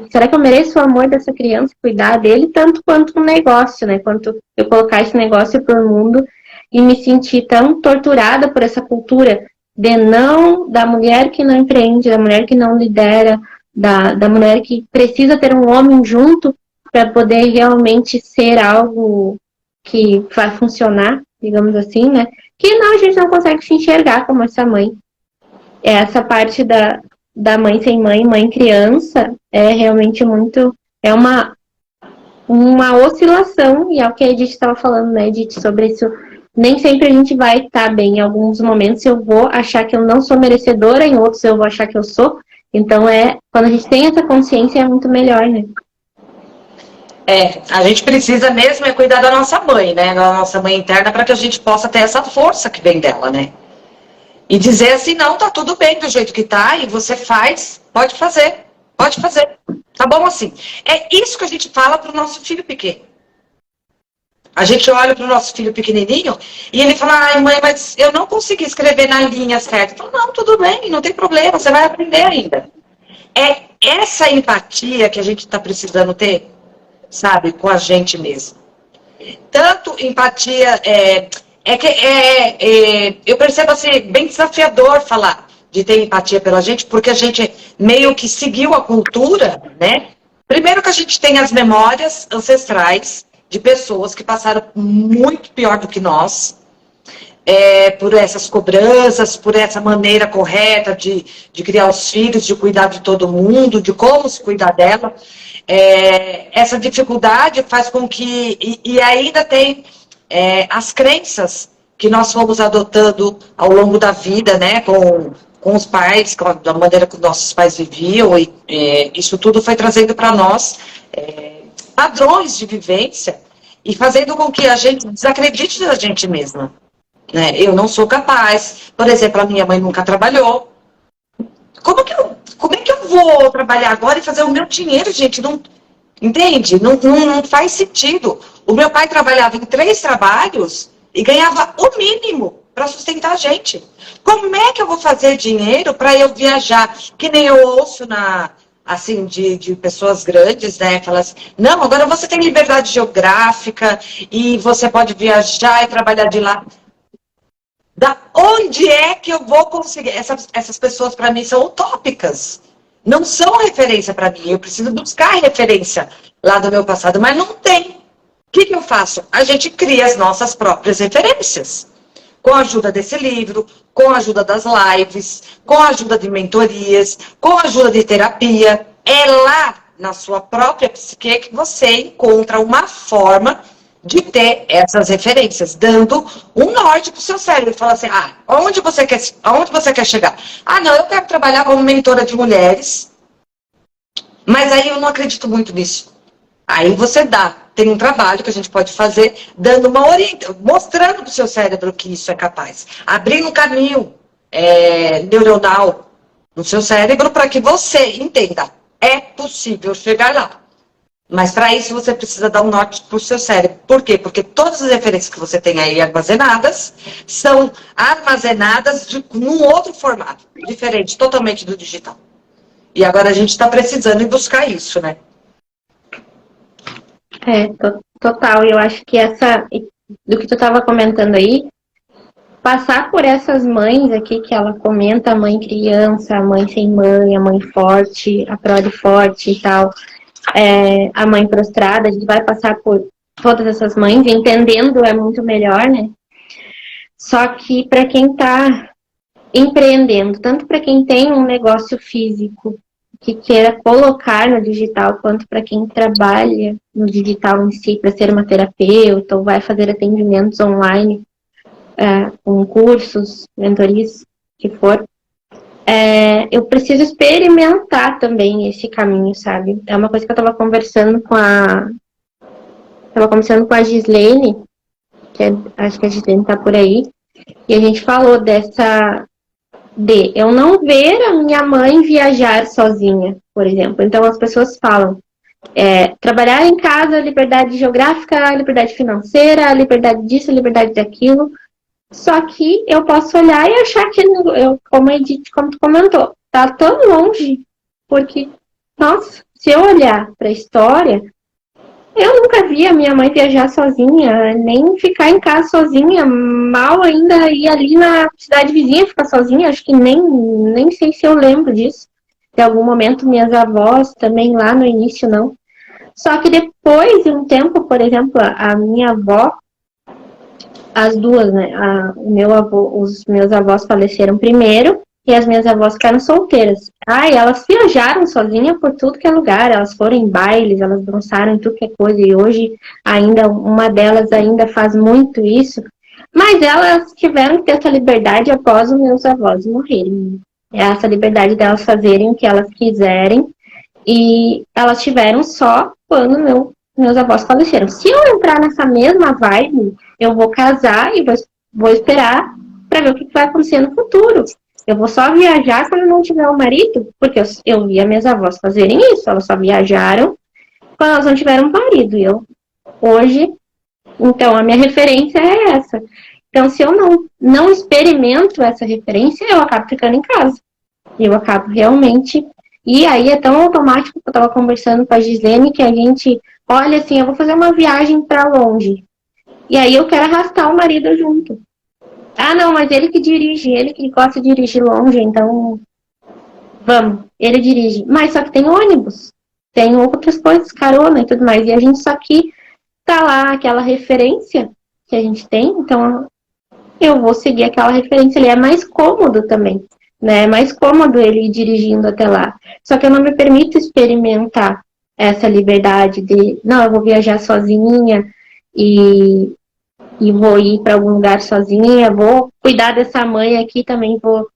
Será que eu mereço o amor dessa criança, cuidar dele, tanto quanto um negócio, né? Quanto eu colocar esse negócio para o mundo e me sentir tão torturada por essa cultura da mulher que não empreende, da mulher que não lidera, da mulher que precisa ter um homem junto para poder realmente ser algo que vai funcionar, digamos assim, né? Que não, a gente não consegue se enxergar como essa mãe. Essa parte da mãe sem mãe, mãe criança, é realmente muito... É uma oscilação, e é o que a Edith estava falando, né, Edith, sobre isso. Nem sempre a gente vai estar bem. Em alguns momentos eu vou achar que eu não sou merecedora, em outros eu vou achar que eu sou. Então, quando a gente tem essa consciência, é muito melhor, né? A gente precisa mesmo cuidar da nossa mãe, né? Da nossa mãe interna, para que a gente possa ter essa força que vem dela, né? E dizer assim, não, tá tudo bem do jeito que tá, e você faz, pode fazer, tá bom assim. É isso que a gente fala pro nosso filho pequeno. A gente olha pro nosso filho pequenininho e ele fala, ai mãe, mas eu não consegui escrever na linha certa. Eu falo, não, tudo bem, não tem problema, você vai aprender ainda. É essa empatia que a gente tá precisando ter, sabe, com a gente mesmo. Tanto empatia, eu percebo assim, bem desafiador falar de ter empatia pela gente, porque a gente meio que seguiu a cultura, né? Primeiro que a gente tem as memórias ancestrais de pessoas que passaram muito pior do que nós, por essas cobranças, por essa maneira correta de criar os filhos, de cuidar de todo mundo, de como se cuidar dela. Essa dificuldade faz com que... E ainda tem as crenças que nós fomos adotando ao longo da vida, né, com os pais, da maneira que nossos pais viviam, e isso tudo foi trazendo para nós padrões de vivência e fazendo com que a gente desacredite da gente mesma. Né? Eu não sou capaz. Por exemplo, a minha mãe nunca trabalhou. Como é que eu vou trabalhar agora e fazer o meu dinheiro, gente? Não, entende? Não faz sentido. O meu pai trabalhava em 3 trabalhos e ganhava o mínimo para sustentar a gente. Como é que eu vou fazer dinheiro para eu viajar? Que nem eu ouço assim, de pessoas grandes, né? Falam assim, não, agora você tem liberdade geográfica e você pode viajar e trabalhar de lá. Da onde é que eu vou conseguir? Essas pessoas, para mim, são utópicas. Não são referência para mim. Eu preciso buscar referência lá do meu passado, mas não tem. O que eu faço? A gente cria as nossas próprias referências. Com a ajuda desse livro, com a ajuda das lives, com a ajuda de mentorias, com a ajuda de terapia. É lá, na sua própria psique, que você encontra uma forma de ter essas referências, dando um norte para o seu cérebro. Fala assim, aonde você quer chegar? Não, eu quero trabalhar como mentora de mulheres, mas aí eu não acredito muito nisso. Aí você tem um trabalho que a gente pode fazer, dando uma mostrando para o seu cérebro que isso é capaz. Abrindo um caminho neuronal no seu cérebro para que você entenda. É possível chegar lá. Mas para isso você precisa dar um norte para o seu cérebro. Por quê? Porque todas as referências que você tem aí armazenadas são armazenadas num outro formato, diferente, totalmente do digital. E agora a gente está precisando ir buscar isso, né? Total. Eu acho que do que tu estava comentando aí, passar por essas mães aqui que ela comenta, a mãe criança, a mãe sem mãe, a mãe forte, a prole forte e tal, a mãe prostrada, a gente vai passar por todas essas mães, entendendo é muito melhor, né? Só que para quem está empreendendo, tanto para quem tem um negócio físico que queira colocar no digital, quanto para quem trabalha no digital em si, para ser uma terapeuta ou vai fazer atendimentos online, com cursos, mentorias, que for, eu preciso experimentar também esse caminho, sabe? É uma coisa que eu estava conversando com a Gislene, acho que a Gislene está por aí, e a gente falou de eu não ver a minha mãe viajar sozinha, por exemplo. Então as pessoas falam, trabalhar em casa, liberdade geográfica, liberdade financeira, liberdade disso, liberdade daquilo. Só que eu posso olhar e achar que, como a Edith, como tu comentou, tá tão longe, porque, nossa, se eu olhar para a história, eu nunca vi a minha mãe viajar sozinha, nem ficar em casa sozinha, mal ainda ir ali na cidade vizinha ficar sozinha, acho que nem sei se eu lembro disso. Em algum momento, minhas avós também lá no início não. Só que depois de um tempo, por exemplo, a minha avó, as duas, né? Os meus avós faleceram primeiro e as minhas avós ficaram solteiras. Elas viajaram sozinhas por tudo que é lugar, elas foram em bailes, elas dançaram em tudo que é coisa, e hoje ainda uma delas ainda faz muito isso, mas elas tiveram que ter essa liberdade após os meus avós morrerem. Essa liberdade delas fazerem o que elas quiserem, e elas tiveram só quando meus avós faleceram. Se eu entrar nessa mesma vibe, eu vou casar e vou esperar para ver o que vai acontecer no futuro. Eu vou só viajar quando não tiver um marido, porque eu vi as minhas avós fazerem isso. Elas só viajaram quando elas não tiveram um marido. E eu, hoje, então, a minha referência é essa. Então, se eu não experimento essa referência, eu acabo ficando em casa. Eu acabo realmente... E aí é tão automático que eu estava conversando com a Gislene que a gente... Olha, assim, eu vou fazer uma viagem para longe. E aí eu quero arrastar o marido junto. Não, mas ele que dirige, ele que gosta de dirigir longe, então vamos, ele dirige. Mas só que tem ônibus, tem outras coisas, carona e tudo mais. E a gente só que tá lá aquela referência que a gente tem, então eu vou seguir aquela referência. Ele é mais cômodo também, né? É mais cômodo ele ir dirigindo até lá. Só que eu não me permito experimentar essa liberdade de, não, eu vou viajar sozinha e vou ir para algum lugar sozinha, vou cuidar dessa mãe aqui também, vou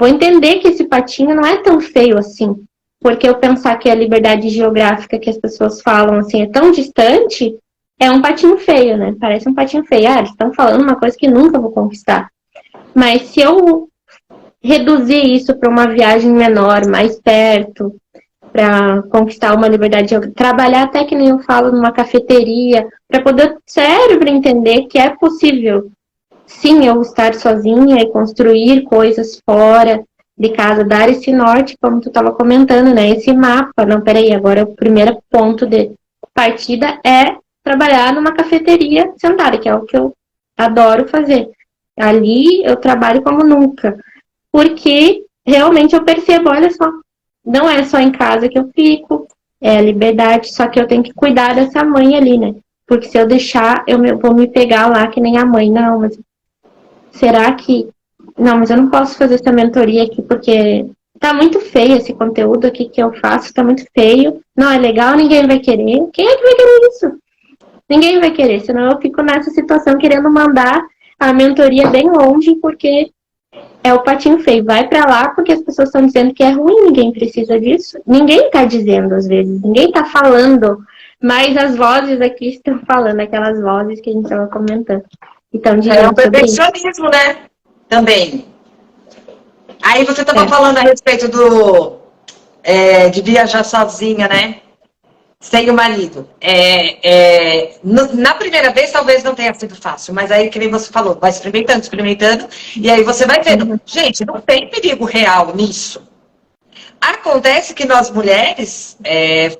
entender que esse patinho não é tão feio assim, porque eu pensar que a liberdade geográfica que as pessoas falam assim é tão distante, é um patinho feio, né? Parece um patinho feio. Eles estão falando uma coisa que nunca vou conquistar. Mas se eu reduzir isso para uma viagem menor, mais perto, para conquistar uma liberdade de trabalhar até que nem eu falo numa cafeteria, para poder o cérebro entender que é possível, sim, eu estar sozinha e construir coisas fora de casa, dar esse norte, como tu estava comentando, né? Esse mapa. Não, peraí, agora o primeiro ponto de partida é trabalhar numa cafeteria sentada, que é o que eu adoro fazer. Ali eu trabalho como nunca, porque realmente eu percebo, olha só, não é só em casa que eu fico, é a liberdade, só que eu tenho que cuidar dessa mãe ali, né? Porque se eu deixar, eu vou me pegar lá que nem a mãe. Não, mas será que... Não, mas eu não posso fazer essa mentoria aqui porque tá muito feio esse conteúdo aqui que eu faço, tá muito feio. Não é legal, ninguém vai querer. Quem é que vai querer isso? Ninguém vai querer, senão eu fico nessa situação querendo mandar a mentoria bem longe porque... é o patinho feio, vai pra lá porque as pessoas estão dizendo que é ruim, ninguém precisa disso. Ninguém tá dizendo, às vezes, ninguém tá falando Mas as vozes aqui estão falando, aquelas vozes que a gente estava comentando. Então, É um dizendo sobre isso. perfeccionismo, né? Também. Aí você estava É. falando a respeito de viajar sozinha, né? Sem o marido. Na primeira vez talvez não tenha sido fácil, mas aí, que nem você falou, vai experimentando, experimentando, e aí você vai vendo. Uhum. Gente, não tem perigo real nisso. Acontece que nós mulheres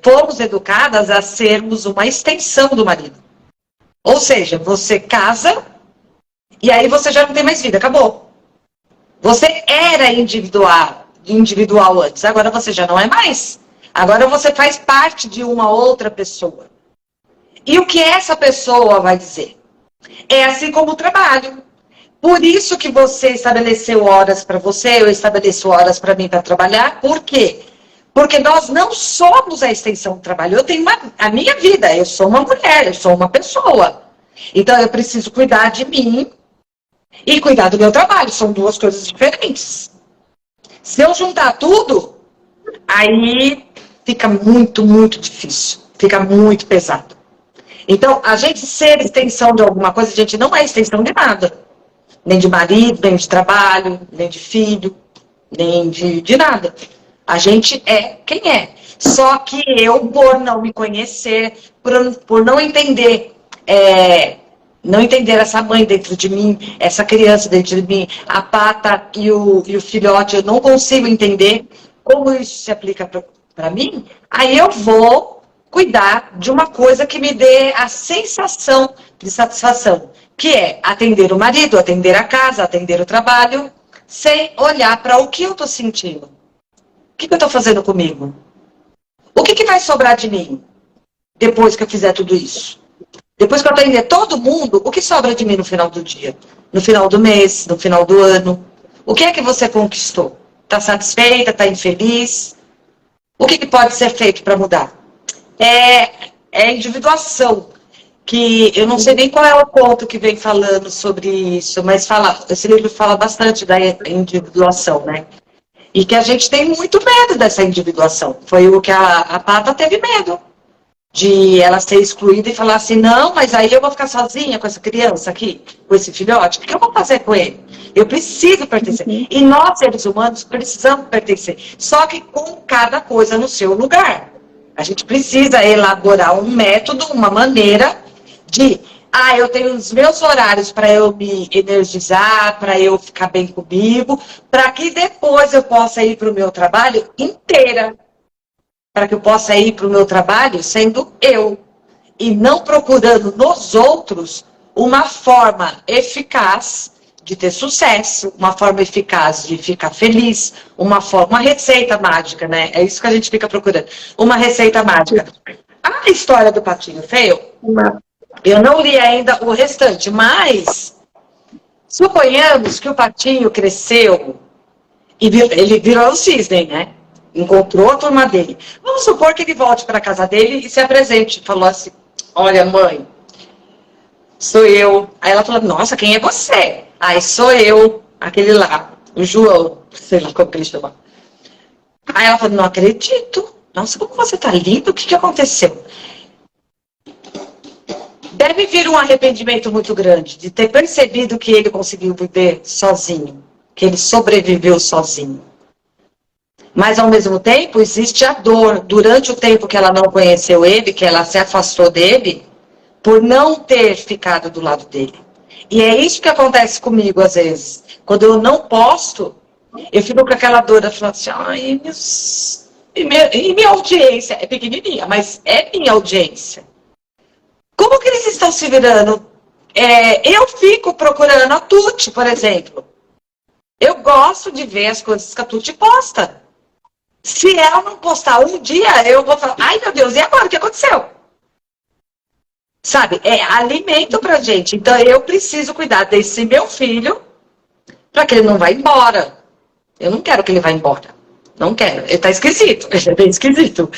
fomos educadas a sermos uma extensão do marido. Ou seja, você casa e aí você já não tem mais vida, acabou. Você era individual antes, agora você já não é mais. Agora você faz parte de uma outra pessoa. E o que essa pessoa vai dizer? É assim como o trabalho. Por isso que você estabeleceu horas para você, eu estabeleço horas para mim para trabalhar. Por quê? Porque nós não somos a extensão do trabalho. Eu tenho a minha vida, eu sou uma mulher, eu sou uma pessoa. Então eu preciso cuidar de mim e cuidar do meu trabalho. São duas coisas diferentes. Se eu juntar tudo, aí fica muito, muito difícil. Fica muito pesado. Então, a gente ser extensão de alguma coisa, a gente não é extensão de nada. Nem de marido, nem de trabalho, nem de filho, nem de nada. A gente é quem é. Só que eu, por não me conhecer, por não entender, não entender essa mãe dentro de mim, essa criança dentro de mim, a pata e o filhote, eu não consigo entender como isso se aplica para mim, aí eu vou cuidar de uma coisa que me dê a sensação de satisfação, que é atender o marido, atender a casa, atender o trabalho, sem olhar para o que eu estou sentindo. O que eu estou fazendo comigo? O que vai sobrar de mim depois que eu fizer tudo isso? Depois que eu atender todo mundo, o que sobra de mim no final do dia? No final do mês, no final do ano? O que é que você conquistou? Está satisfeita? Está infeliz? O que pode ser feito para mudar? É individuação, que eu não sei nem qual é o ponto que vem falando sobre isso, mas esse livro fala bastante da individuação, né? E que a gente tem muito medo dessa individuação. Foi o que a Pata teve medo. De ela ser excluída e falar assim, não, mas aí eu vou ficar sozinha com essa criança aqui, com esse filhote, o que eu vou fazer com ele? Eu preciso pertencer. Uhum. E nós, seres humanos, precisamos pertencer. Só que com cada coisa no seu lugar. A gente precisa elaborar um método, uma maneira de... eu tenho os meus horários para eu me energizar, para eu ficar bem comigo, para que depois eu possa ir para o meu trabalho inteira. Para que eu possa ir para o meu trabalho sendo eu. E não procurando nos outros uma forma eficaz de ter sucesso, uma forma eficaz de ficar feliz, uma receita mágica, né? É isso que a gente fica procurando. Uma receita mágica. A história do Patinho Feio, eu não li ainda o restante, mas suponhamos que o Patinho cresceu e ele virou um cisne, né? Encontrou a turma dele. Vamos supor que ele volte para a casa dele e se apresente. Falou assim, olha, mãe, sou eu. Aí ela falou, nossa, quem é você? Aí sou eu, aquele lá, o João, sei lá como que ele chama. Aí ela falou, não acredito. Nossa, como você tá lindo, o que aconteceu? Deve vir um arrependimento muito grande de ter percebido que ele conseguiu viver sozinho, que ele sobreviveu sozinho. Mas, ao mesmo tempo, existe a dor. Durante o tempo que ela não conheceu ele, que ela se afastou dele, por não ter ficado do lado dele. E é isso que acontece comigo, às vezes. Quando eu não posto, eu fico com aquela dor, eu falo assim, ai, minha audiência é pequenininha, mas é minha audiência. Como que eles estão se virando? Eu fico procurando a Tuti, por exemplo. Eu gosto de ver as coisas que a Tuti posta. Se ela não postar um dia, eu vou falar, ai meu Deus, e agora? O que aconteceu? Sabe, é alimento pra gente. Então eu preciso cuidar desse meu filho para que ele não vá embora. Eu não quero que ele vá embora. Não quero. Ele tá esquisito, ele é bem esquisito.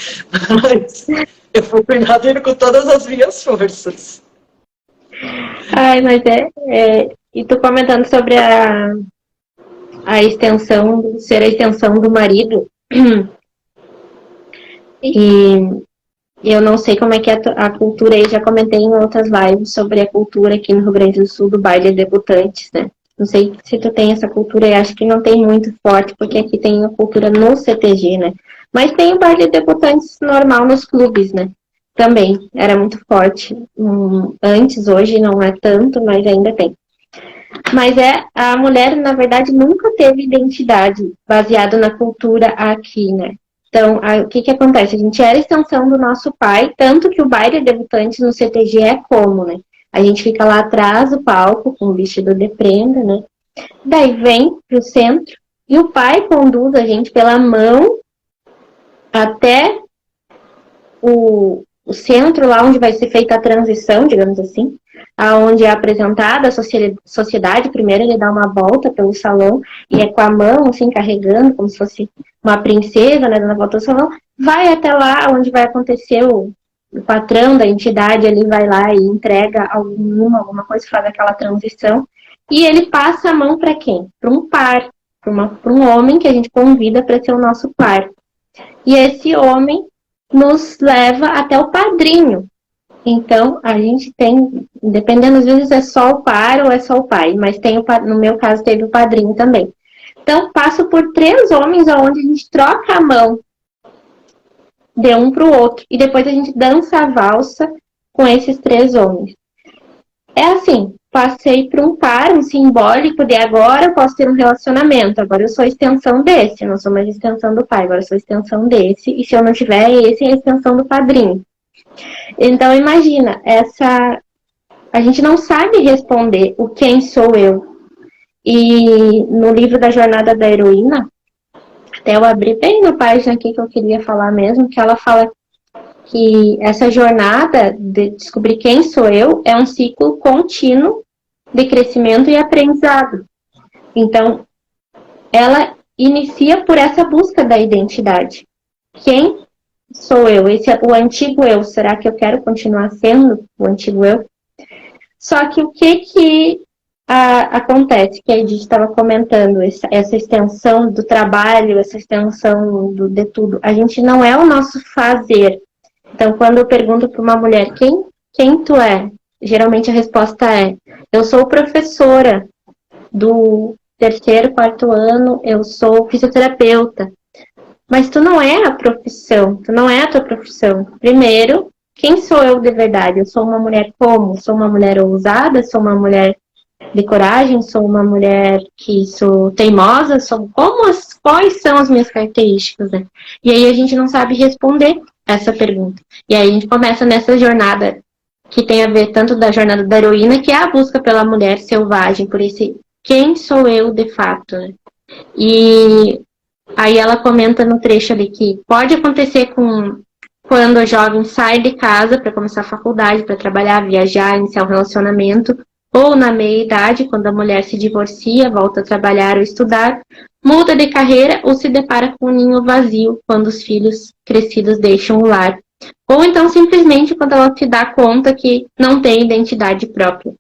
Mas eu vou cuidar dele com todas as minhas forças. Ai, mas e tu comentando sobre a ser a extensão do marido. E Eu não sei como é que é a cultura aí, já comentei em outras lives sobre a cultura aqui no Rio Grande do Sul do baile de debutantes, né? Não sei se tu tem essa cultura aí, acho que não tem muito forte, porque aqui tem a cultura no CTG, né? Mas tem o baile de debutantes normal nos clubes, né? Também, era muito forte. Antes, hoje não é tanto, mas ainda tem. Mas a mulher, na verdade, nunca teve identidade baseada na cultura aqui, né? Então, o que que acontece? A gente era extensão do nosso pai, tanto que o baile debutante no CTG é como, né? A gente fica lá atrás do palco com o vestido de prenda, né? Daí vem pro centro e o pai conduz a gente pela mão até o centro, lá onde vai ser feita a transição, digamos assim, aonde é apresentada a sociedade. Primeiro ele dá uma volta pelo salão e é com a mão, assim, carregando, como se fosse uma princesa, né, dando a volta ao salão, vai até lá onde vai acontecer o patrão da entidade, ele vai lá e entrega alguma coisa, faz aquela transição, e ele passa a mão para quem? Para um par, para um homem que a gente convida para ser o nosso par. E esse homem nos leva até o padrinho. Então, a gente tem, dependendo, às vezes é só o par ou é só o pai, mas tem no meu caso teve o padrinho também. Então, passo por 3 homens onde a gente troca a mão de um para o outro e depois a gente dança a valsa com esses 3 homens. É assim, passei por um par, um simbólico de agora eu posso ter um relacionamento, agora eu sou extensão desse, eu não sou mais extensão do pai, agora eu sou extensão desse, e se eu não tiver esse, é a extensão do padrinho. Então, imagina, a gente não sabe responder o quem sou eu. E no livro da Jornada da Heroína, até eu abri bem na página aqui que eu queria falar mesmo, que ela fala que essa jornada de descobrir quem sou eu é um ciclo contínuo de crescimento e aprendizado. Então, ela inicia por essa busca da identidade. Quem sou eu? Esse é o antigo eu. Será que eu quero continuar sendo o antigo eu? Só que o que acontece? Que a Edith estava comentando, essa extensão do trabalho, essa extensão de tudo. A gente não é o nosso fazer. Então, quando eu pergunto para uma mulher, quem tu é? Geralmente a resposta é, eu sou professora do 3º, 4º ano, eu sou fisioterapeuta. Mas tu não é a profissão, tu não é a tua profissão. Primeiro, quem sou eu de verdade? Eu sou uma mulher como? Sou uma mulher ousada? Sou uma mulher de coragem? Sou uma mulher que sou teimosa? Quais são as minhas características, né? E aí a gente não sabe responder essa pergunta. E aí a gente começa nessa jornada que tem a ver tanto da jornada da heroína, que é a busca pela mulher selvagem, por esse quem sou eu de fato, né? E aí ela comenta no trecho ali que pode acontecer quando a jovem sai de casa para começar a faculdade, para trabalhar, viajar, iniciar um relacionamento, ou na meia-idade, quando a mulher se divorcia, volta a trabalhar ou estudar, muda de carreira ou se depara com um ninho vazio quando os filhos crescidos deixam o lar. Ou então simplesmente quando ela se dá conta que não tem identidade própria.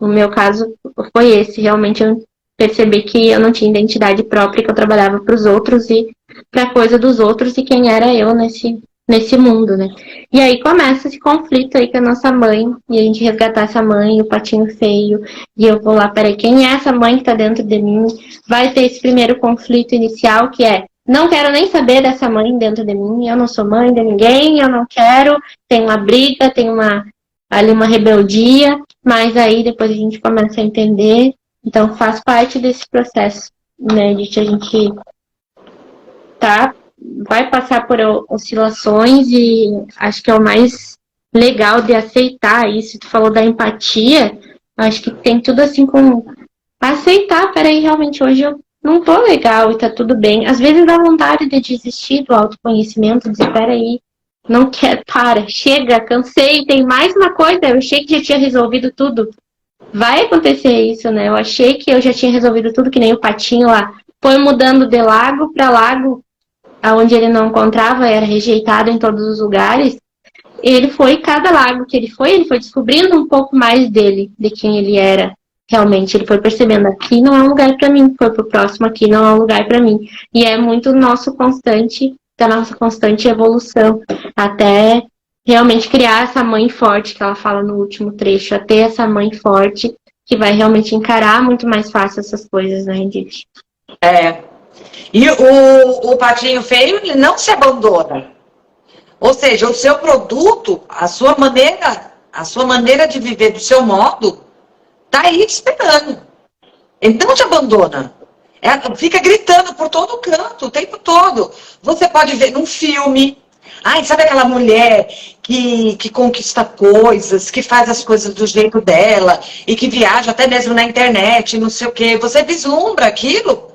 No meu caso, foi esse. Realmente eu percebi que eu não tinha identidade própria, que eu trabalhava para os outros e para a coisa dos outros e quem era eu nesse mundo, né? E aí começa esse conflito aí com a nossa mãe, e a gente resgatar essa mãe, o patinho feio, e eu vou lá, peraí, quem é essa mãe que está dentro de mim? Vai ter esse primeiro conflito inicial, que é, não quero nem saber dessa mãe dentro de mim, eu não sou mãe de ninguém, eu não quero, tem uma briga, tem ali uma rebeldia, mas aí depois a gente começa a entender. Então, faz parte desse processo, né, de que a gente vai passar por oscilações e acho que é o mais legal de aceitar isso. Tu falou da empatia, acho que tem tudo assim com aceitar, peraí, realmente hoje eu não tô legal e tá tudo bem. Às vezes dá vontade de desistir do autoconhecimento, dizer, peraí, não quero, chega, cansei, tem mais uma coisa, eu achei que já tinha resolvido tudo. Vai acontecer isso, né? Eu achei que eu já tinha resolvido tudo, que nem o patinho lá. Foi mudando de lago para lago, aonde ele não encontrava, era rejeitado em todos os lugares. Ele foi, cada lago que ele foi descobrindo um pouco mais dele, de quem ele era realmente. Ele foi percebendo, aqui não é um lugar para mim, foi pro próximo, aqui não é um lugar para mim. E é muito nosso constante da nossa constante evolução, até realmente criar essa mãe forte que ela fala no último trecho, a ter essa mãe forte que vai realmente encarar muito mais fácil essas coisas, né, Edith? É. E o patinho feio, ele não se abandona. Ou seja, o seu produto, a sua maneira de viver do seu modo, tá aí te esperando. Ele não te abandona. Fica gritando por todo canto, o tempo todo. Você pode ver num filme. Ai, sabe aquela mulher que conquista coisas, que faz as coisas do jeito dela, e que viaja até mesmo na internet, não sei o quê. Você vislumbra aquilo,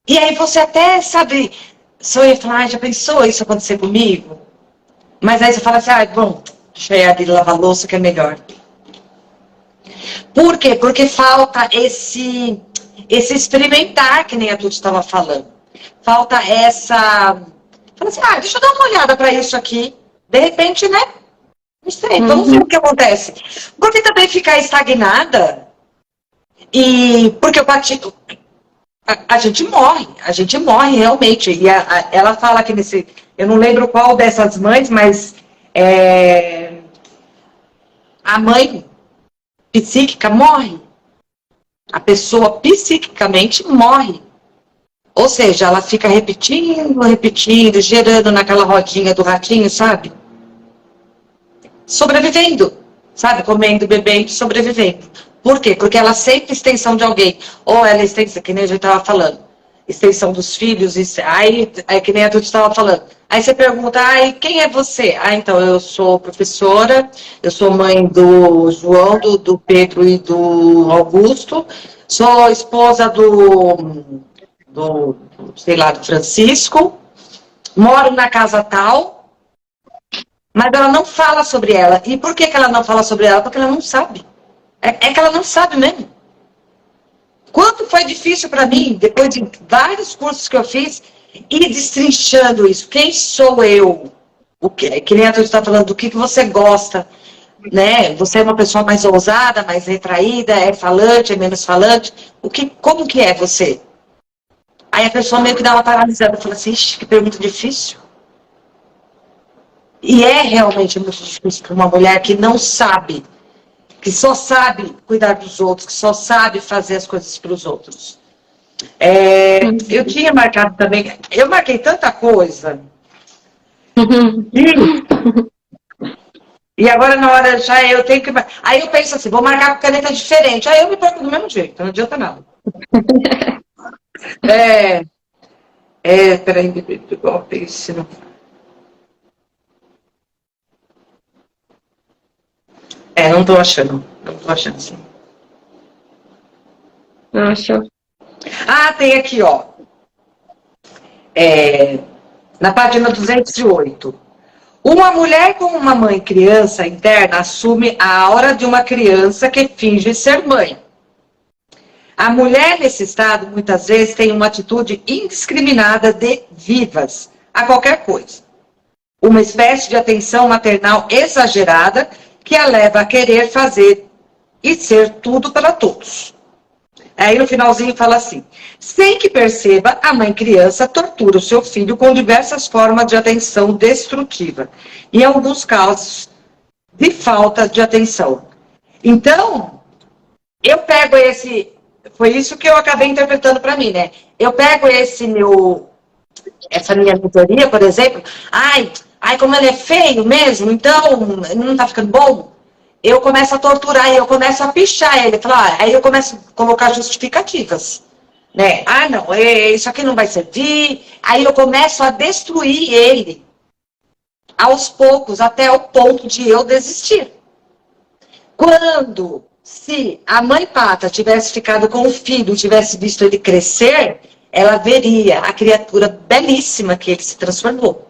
e aí você até, sabe, sonha e fala, ai, já pensou isso acontecer comigo? Mas aí você fala assim, ah, bom, deixa eu ir ali lavar a louça que é melhor. Por quê? Porque falta esse experimentar, que nem a Tuti estava falando. Falta essa... Fala assim, ah, deixa eu dar uma olhada para isso aqui. De repente, né? Não sei, vamos ver o que acontece. Porque também ficar estagnada e... Porque o partido... A gente morre realmente. E ela fala que nesse... Eu não lembro qual dessas mães, mas... a mãe psíquica morre. A pessoa psiquicamente morre. Ou seja, ela fica repetindo, repetindo, gerando naquela rodinha do ratinho, sabe? Sobrevivendo, sabe? Comendo, bebendo, sobrevivendo. Por quê? Porque ela é sempre extensão de alguém. Ou ela é extensão, que nem a gente estava falando, extensão dos filhos, aí é que nem a gente estava falando. Aí você pergunta, ai, quem é você? Ah, então, eu sou professora, eu sou mãe do João, do Pedro e do Augusto, sou esposa sei lá, do Francisco, moro na casa tal, mas ela não fala sobre ela. E por que ela não fala sobre ela? Porque ela não sabe. É que ela não sabe mesmo. Quanto foi difícil para mim, depois de vários cursos que eu fiz, ir destrinchando isso. Quem sou eu? Que nem a gente está falando, do que você gosta, né? Você é uma pessoa mais ousada, mais retraída, é falante, é menos falante? Como que é você? Aí a pessoa meio que dá uma paralisada, fala assim, ixi, que pergunta difícil. E é realmente muito difícil para uma mulher que não sabe, que só sabe cuidar dos outros, que só sabe fazer as coisas para os outros. Eu tinha marcado também, eu marquei tanta coisa. E agora na hora já eu tenho que... Aí eu penso assim, vou marcar com caneta diferente. Aí eu me perco do mesmo jeito, não adianta nada. Peraí, igual esse não. Não tô achando. Não tô achando assim. Não achou? Ah, tem aqui, ó. Na página 208. Uma mulher com uma mãe criança interna assume a aura de uma criança que finge ser mãe. A mulher nesse estado, muitas vezes, tem uma atitude indiscriminada de vivas a qualquer coisa. Uma espécie de atenção maternal exagerada que a leva a querer fazer e ser tudo para todos. Aí no finalzinho fala assim, sem que perceba, a mãe criança tortura o seu filho com diversas formas de atenção destrutiva. Em alguns casos, de falta de atenção. Então, eu pego foi isso que eu acabei interpretando para mim, né? Eu pego essa minha mentoria, por exemplo, ai, como ele é feio mesmo, então não tá ficando bom. Eu começo a torturar, eu começo a pichar ele, aí eu começo a colocar justificativas, né? Ah, não, isso aqui não vai servir. Aí eu começo a destruir ele, aos poucos, até o ponto de eu desistir. Se a mãe pata tivesse ficado com o filho, tivesse visto ele crescer, ela veria a criatura belíssima que ele se transformou.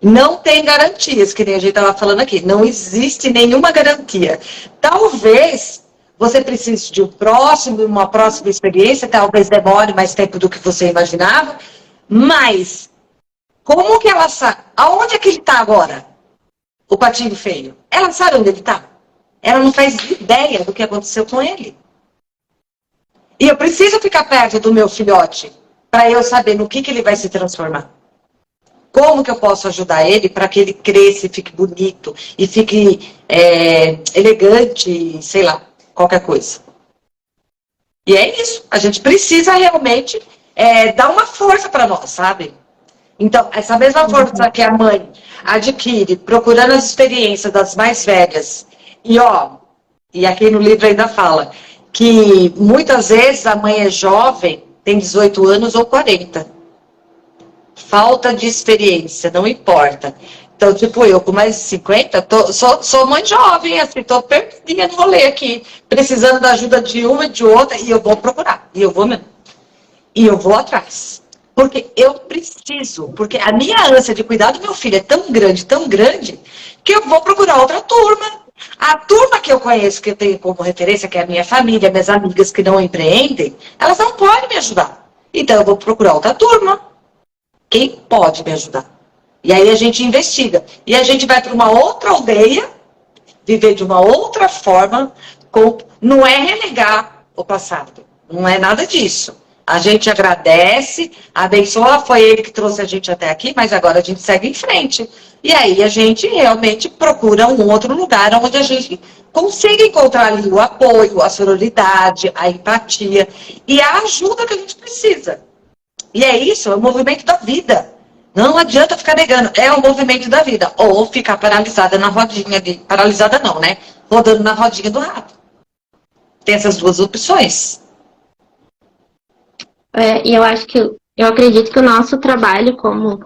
Não tem garantias, que nem a gente estava falando aqui. Não existe nenhuma garantia. Talvez você precise de uma próxima experiência, talvez demore mais tempo do que você imaginava, mas como que ela sabe? Aonde é que ele está agora? O patinho feio. Ela sabe onde ele está? Ela não faz ideia do que aconteceu com ele. E eu preciso ficar perto do meu filhote para eu saber no que ele vai se transformar. Como que eu posso ajudar ele para que ele cresça e fique bonito, e fique elegante, sei lá, qualquer coisa. E é isso, a gente precisa realmente dar uma força para nós, sabe? Então, essa mesma força que a mãe adquire procurando as experiências das mais velhas, e aqui no livro ainda fala, que muitas vezes a mãe é jovem, tem 18 anos ou 40. Falta de experiência, não importa. Então, tipo, eu com mais de 50, sou mãe jovem, assim, tô perdidinha no rolê aqui, precisando da ajuda de uma e de outra, e eu vou procurar, e eu vou mesmo. E eu vou atrás. Porque eu preciso, porque a minha ânsia de cuidar do meu filho é tão grande, que eu vou procurar outra turma. A turma que eu conheço, que eu tenho como referência, que é a minha família, minhas amigas que não empreendem, elas não podem me ajudar. Então eu vou procurar outra turma. Quem pode me ajudar? E aí a gente investiga. E a gente vai para uma outra aldeia, viver de uma outra forma, não é renegar o passado. Não é nada disso. A gente agradece, abençoa, foi ele que trouxe a gente até aqui, mas agora a gente segue em frente. E aí a gente realmente procura um outro lugar onde a gente consiga encontrar ali o apoio, a sororidade, a empatia e a ajuda que a gente precisa. E é isso, é o movimento da vida. Não adianta ficar negando, é o movimento da vida. Ou ficar paralisada na rodinha, paralisada não, né? Rodando na rodinha do rato. Tem essas duas opções. E eu acredito que o nosso trabalho como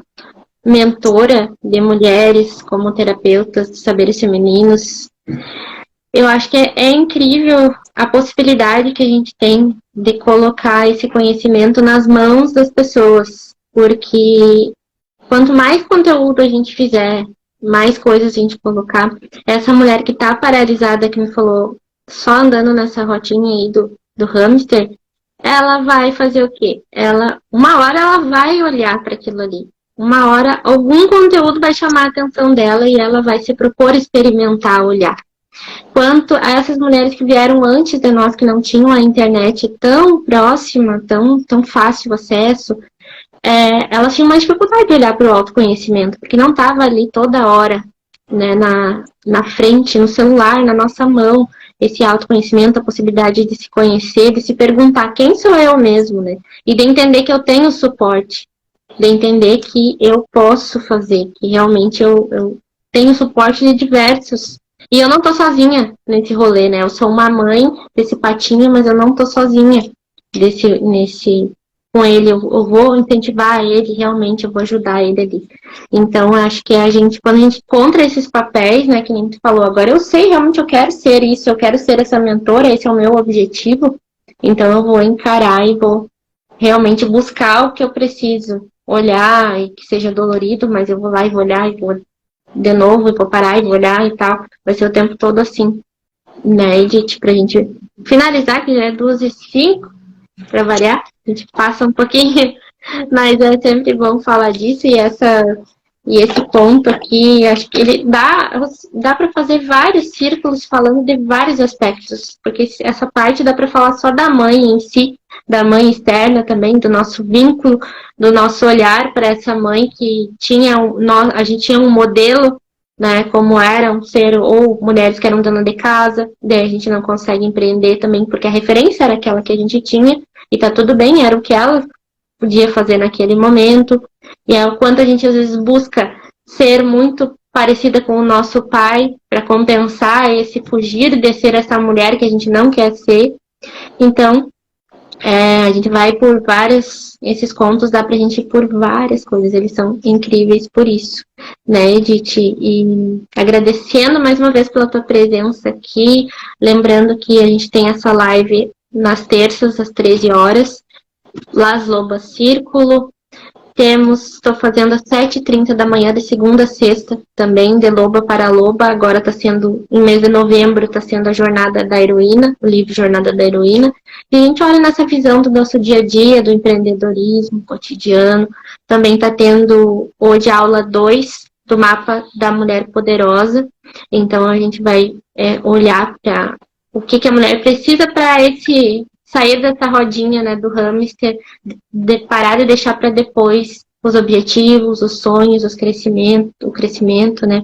mentora de mulheres, como terapeutas de saberes femininos, eu acho que é incrível a possibilidade que a gente tem de colocar esse conhecimento nas mãos das pessoas, porque quanto mais conteúdo a gente fizer, mais coisas a gente colocar, essa mulher que tá paralisada, que me falou, só andando nessa rotinha aí do hamster, ela vai fazer o quê? Uma hora ela vai olhar para aquilo ali. Uma hora algum conteúdo vai chamar a atenção dela e ela vai se propor experimentar, olhar. Quanto a essas mulheres que vieram antes de nós, que não tinham a internet tão próxima, tão fácil acesso, elas tinham mais dificuldade de olhar para o autoconhecimento, porque não estava ali toda hora, né, na frente, no celular, na nossa mão, esse autoconhecimento, a possibilidade de se conhecer, de se perguntar quem sou eu mesmo, né? E de entender que eu tenho suporte, de entender que eu posso fazer, que realmente eu tenho suporte de diversos. E eu não tô sozinha nesse rolê, né? Eu sou uma mãe desse patinho, mas eu não tô sozinha com ele. Eu vou incentivar ele, realmente, eu vou ajudar ele ali. Então, acho que quando a gente encontra esses papéis, né, que nem tu falou, agora eu sei, realmente eu quero ser isso, eu quero ser essa mentora, esse é o meu objetivo, então eu vou encarar e vou realmente buscar o que eu preciso, olhar, e que seja dolorido, mas eu vou lá e vou olhar, e vou de novo, e vou parar e vou olhar e tal, vai ser o tempo todo assim, né, Edith, pra gente finalizar, que já é 2h05, pra variar, a gente passa um pouquinho, mas é sempre bom falar disso, e esse ponto aqui, acho que ele dá para fazer vários círculos falando de vários aspectos, porque essa parte dá para falar só da mãe em si, da mãe externa também, do nosso vínculo, do nosso olhar para essa mãe que a gente tinha um modelo, né, como era um ser, ou mulheres que eram dona de casa, daí a gente não consegue empreender também, porque a referência era aquela que a gente tinha, e tá tudo bem, era o que ela podia fazer naquele momento, e é o quanto a gente às vezes busca ser muito parecida com o nosso pai para compensar esse fugir de ser essa mulher que a gente não quer ser. Então, a gente vai por esses contos dá pra gente ir por várias coisas, eles são incríveis por isso, né, Edith? E agradecendo mais uma vez pela tua presença aqui, lembrando que a gente tem essa live nas terças, às 13 horas, Las Lobas Círculo. Estou fazendo às 7h30 da manhã, de segunda a sexta, também, de loba para loba. Agora está sendo, em mês de novembro, está sendo a Jornada da Heroína, o livro Jornada da Heroína. E a gente olha nessa visão do nosso dia a dia, do empreendedorismo cotidiano. Também está tendo hoje a aula 2 do mapa da mulher poderosa. Então a gente vai olhar para o que a mulher precisa para sair dessa rodinha, né, do hamster, parar e deixar para depois, os objetivos, os sonhos, o crescimento, né?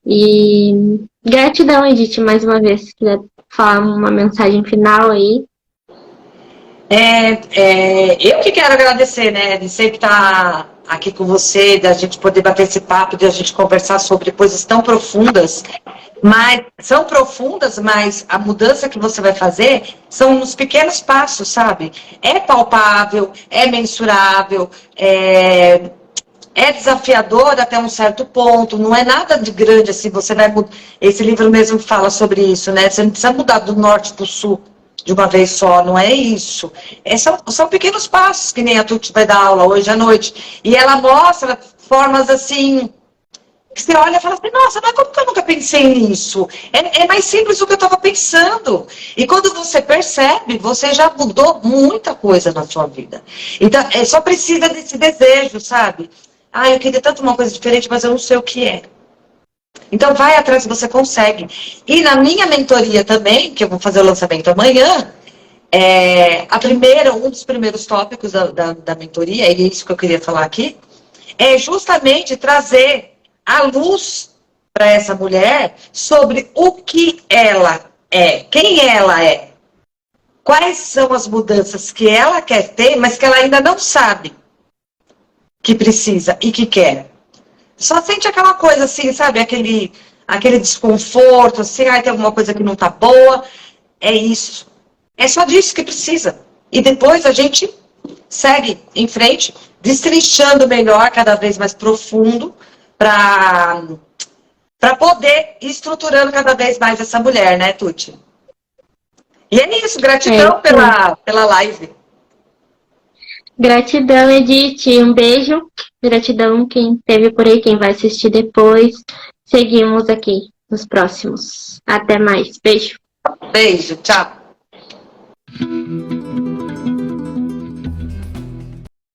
E gratidão, Edith, mais uma vez, se quiser falar uma mensagem final aí. Eu que quero agradecer, né, de sempre estar aqui com você, da gente poder bater esse papo, de a gente conversar sobre coisas tão profundas, mas são profundas, mas a mudança que você vai fazer são nos pequenos passos, sabe? É palpável, é mensurável, é desafiador até um certo ponto, não é nada de grande assim, você vai mudar. Esse livro mesmo fala sobre isso, né? Você não precisa mudar do norte para o sul de uma vez só, não é isso. São pequenos passos, que nem a Tuti vai dar aula hoje à noite. E ela mostra formas assim, que você olha e fala assim, nossa, mas como que eu nunca pensei nisso? É mais simples do que eu estava pensando. E quando você percebe, você já mudou muita coisa na sua vida. Então, só precisa desse desejo, sabe? Ah, eu queria tanto uma coisa diferente, mas eu não sei o que é. Então, vai atrás que você consegue. E na minha mentoria também, que eu vou fazer o lançamento amanhã, um dos primeiros tópicos da mentoria, e é isso que eu queria falar aqui, é justamente trazer a luz para essa mulher sobre o que ela é, quem ela é, quais são as mudanças que ela quer ter, mas que ela ainda não sabe que precisa e que quer. Só sente aquela coisa assim, sabe? Aquele desconforto, assim, tem alguma coisa que não tá boa. É isso. É só disso que precisa. E depois a gente segue em frente, destrinchando melhor, cada vez mais profundo, para poder ir estruturando cada vez mais essa mulher, né, Tuti? E é isso, gratidão pela live. Gratidão, Edith. Um beijo. Gratidão quem esteve por aí, quem vai assistir depois. Seguimos aqui nos próximos. Até mais. Beijo. Beijo, tchau.